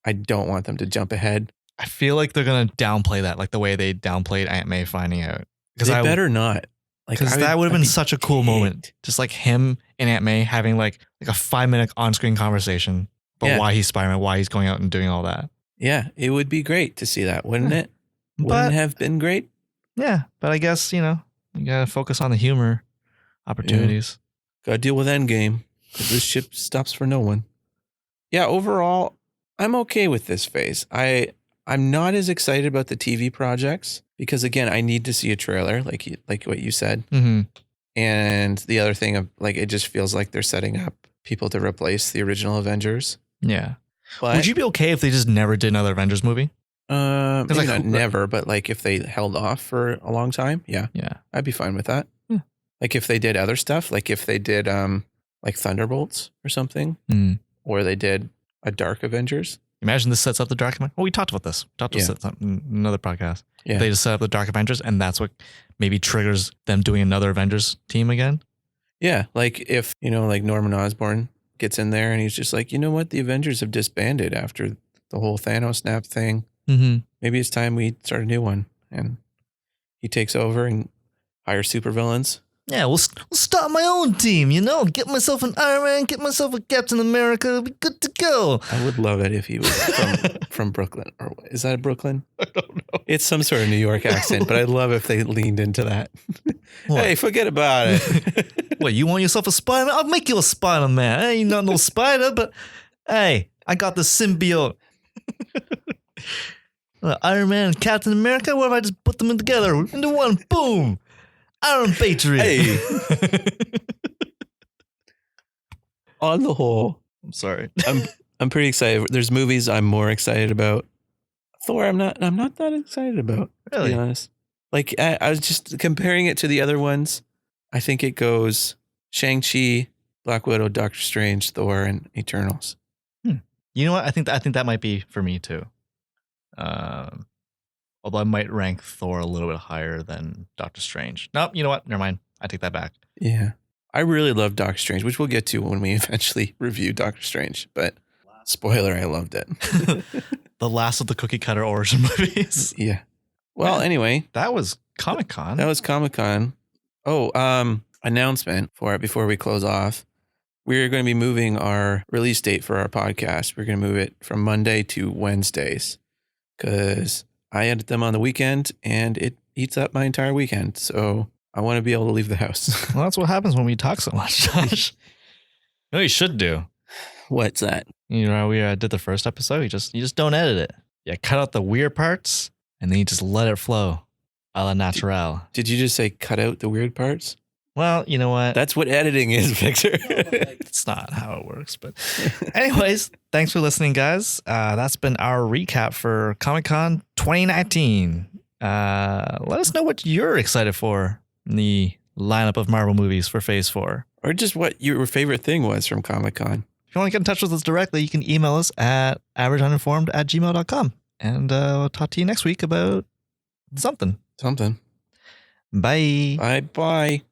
I don't want them to jump ahead. I feel like they're gonna downplay that, like the way they downplayed Aunt May finding out. They better not. Because that would have been such a cool moment. Just like him and Aunt May having like a 5-minute on-screen conversation about why he's Spider-Man, why he's going out and doing all that. Yeah, it would be great to see that, wouldn't it? But, Wouldn't have been great? Yeah, but I guess, you gotta focus on the humor opportunities. Gotta deal with Endgame, because this ship stops for no one. Yeah, overall, I'm okay with this phase. I'm not as excited about the TV projects because again, I need to see a trailer, like what you said. Mm-hmm. And the other thing of like, it just feels like they're setting up people to replace the original Avengers. Yeah. But, would you be okay if they just never did another Avengers movie? maybe like, not never, but like if they held off for a long time, yeah, I'd be fine with that. Yeah. Like if they did other stuff, like if they did like Thunderbolts or something, or they did a Dark Avengers. Imagine this sets up the Dark Avengers. Oh, we talked about this. We talked about this in another podcast. Yeah. They just set up the Dark Avengers, and that's what maybe triggers them doing another Avengers team again. Yeah, like if, like Norman Osborn gets in there and he's just like, you know what? The Avengers have disbanded after the whole Thanos snap thing. Mm-hmm. Maybe it's time we start a new one. And he takes over and hires supervillains. Yeah, we'll start my own team, you know? Get myself an Iron Man, get myself a Captain America, it'll be good to go. I would love it if he was from Brooklyn. Or is that Brooklyn? I don't know. It's some sort of New York accent, but I'd love if they leaned into that. Hey, forget about it. What, you want yourself a Spider-Man? I'll make you a Spider-Man. I ain't not no spider, but hey, I got the symbiote. Iron Man and Captain America, what if I just put them in together into one? Boom! Iron Patriot. Hey. On the whole, I'm sorry. I'm pretty excited. There's movies I'm more excited about. Thor, I'm not that excited about, to Really? be honest. Like, I was just comparing it to the other ones. I think it goes Shang-Chi, Black Widow, Doctor Strange, Thor, and Eternals. You know what? I think that might be for me too. Although I might rank Thor a little bit higher than Doctor Strange. Nope, you know what? Never mind. I take that back. Yeah. I really love Doctor Strange, which we'll get to when we eventually review Doctor Strange. But spoiler, I loved it. The last of the cookie cutter origin movies. Yeah. Well, anyway. That was Comic-Con. That was Comic-Con. Oh, announcement for it before we close off. We're going to be moving our release date for our podcast. We're going to move it from Monday to Wednesdays because I edit them on the weekend and it eats up my entire weekend. So I want to be able to leave the house. Well, that's what happens when we talk so much, Josh. You know what you should do? What's that? You know, we did the first episode. You just don't edit it. You cut out the weird parts and then you just let it flow a la natural. Did you just say cut out the weird parts? Well, you know what? That's what editing is, Victor. It's not how it works. But anyways, thanks for listening, guys. That's been our recap for Comic-Con 2019. Let us know what you're excited for in the lineup of Marvel movies for Phase 4. Or just what your favorite thing was from Comic-Con. If you want to get in touch with us directly, you can email us at averageuninformed@gmail.com. And we'll talk to you next week about something. Something. Bye. Bye.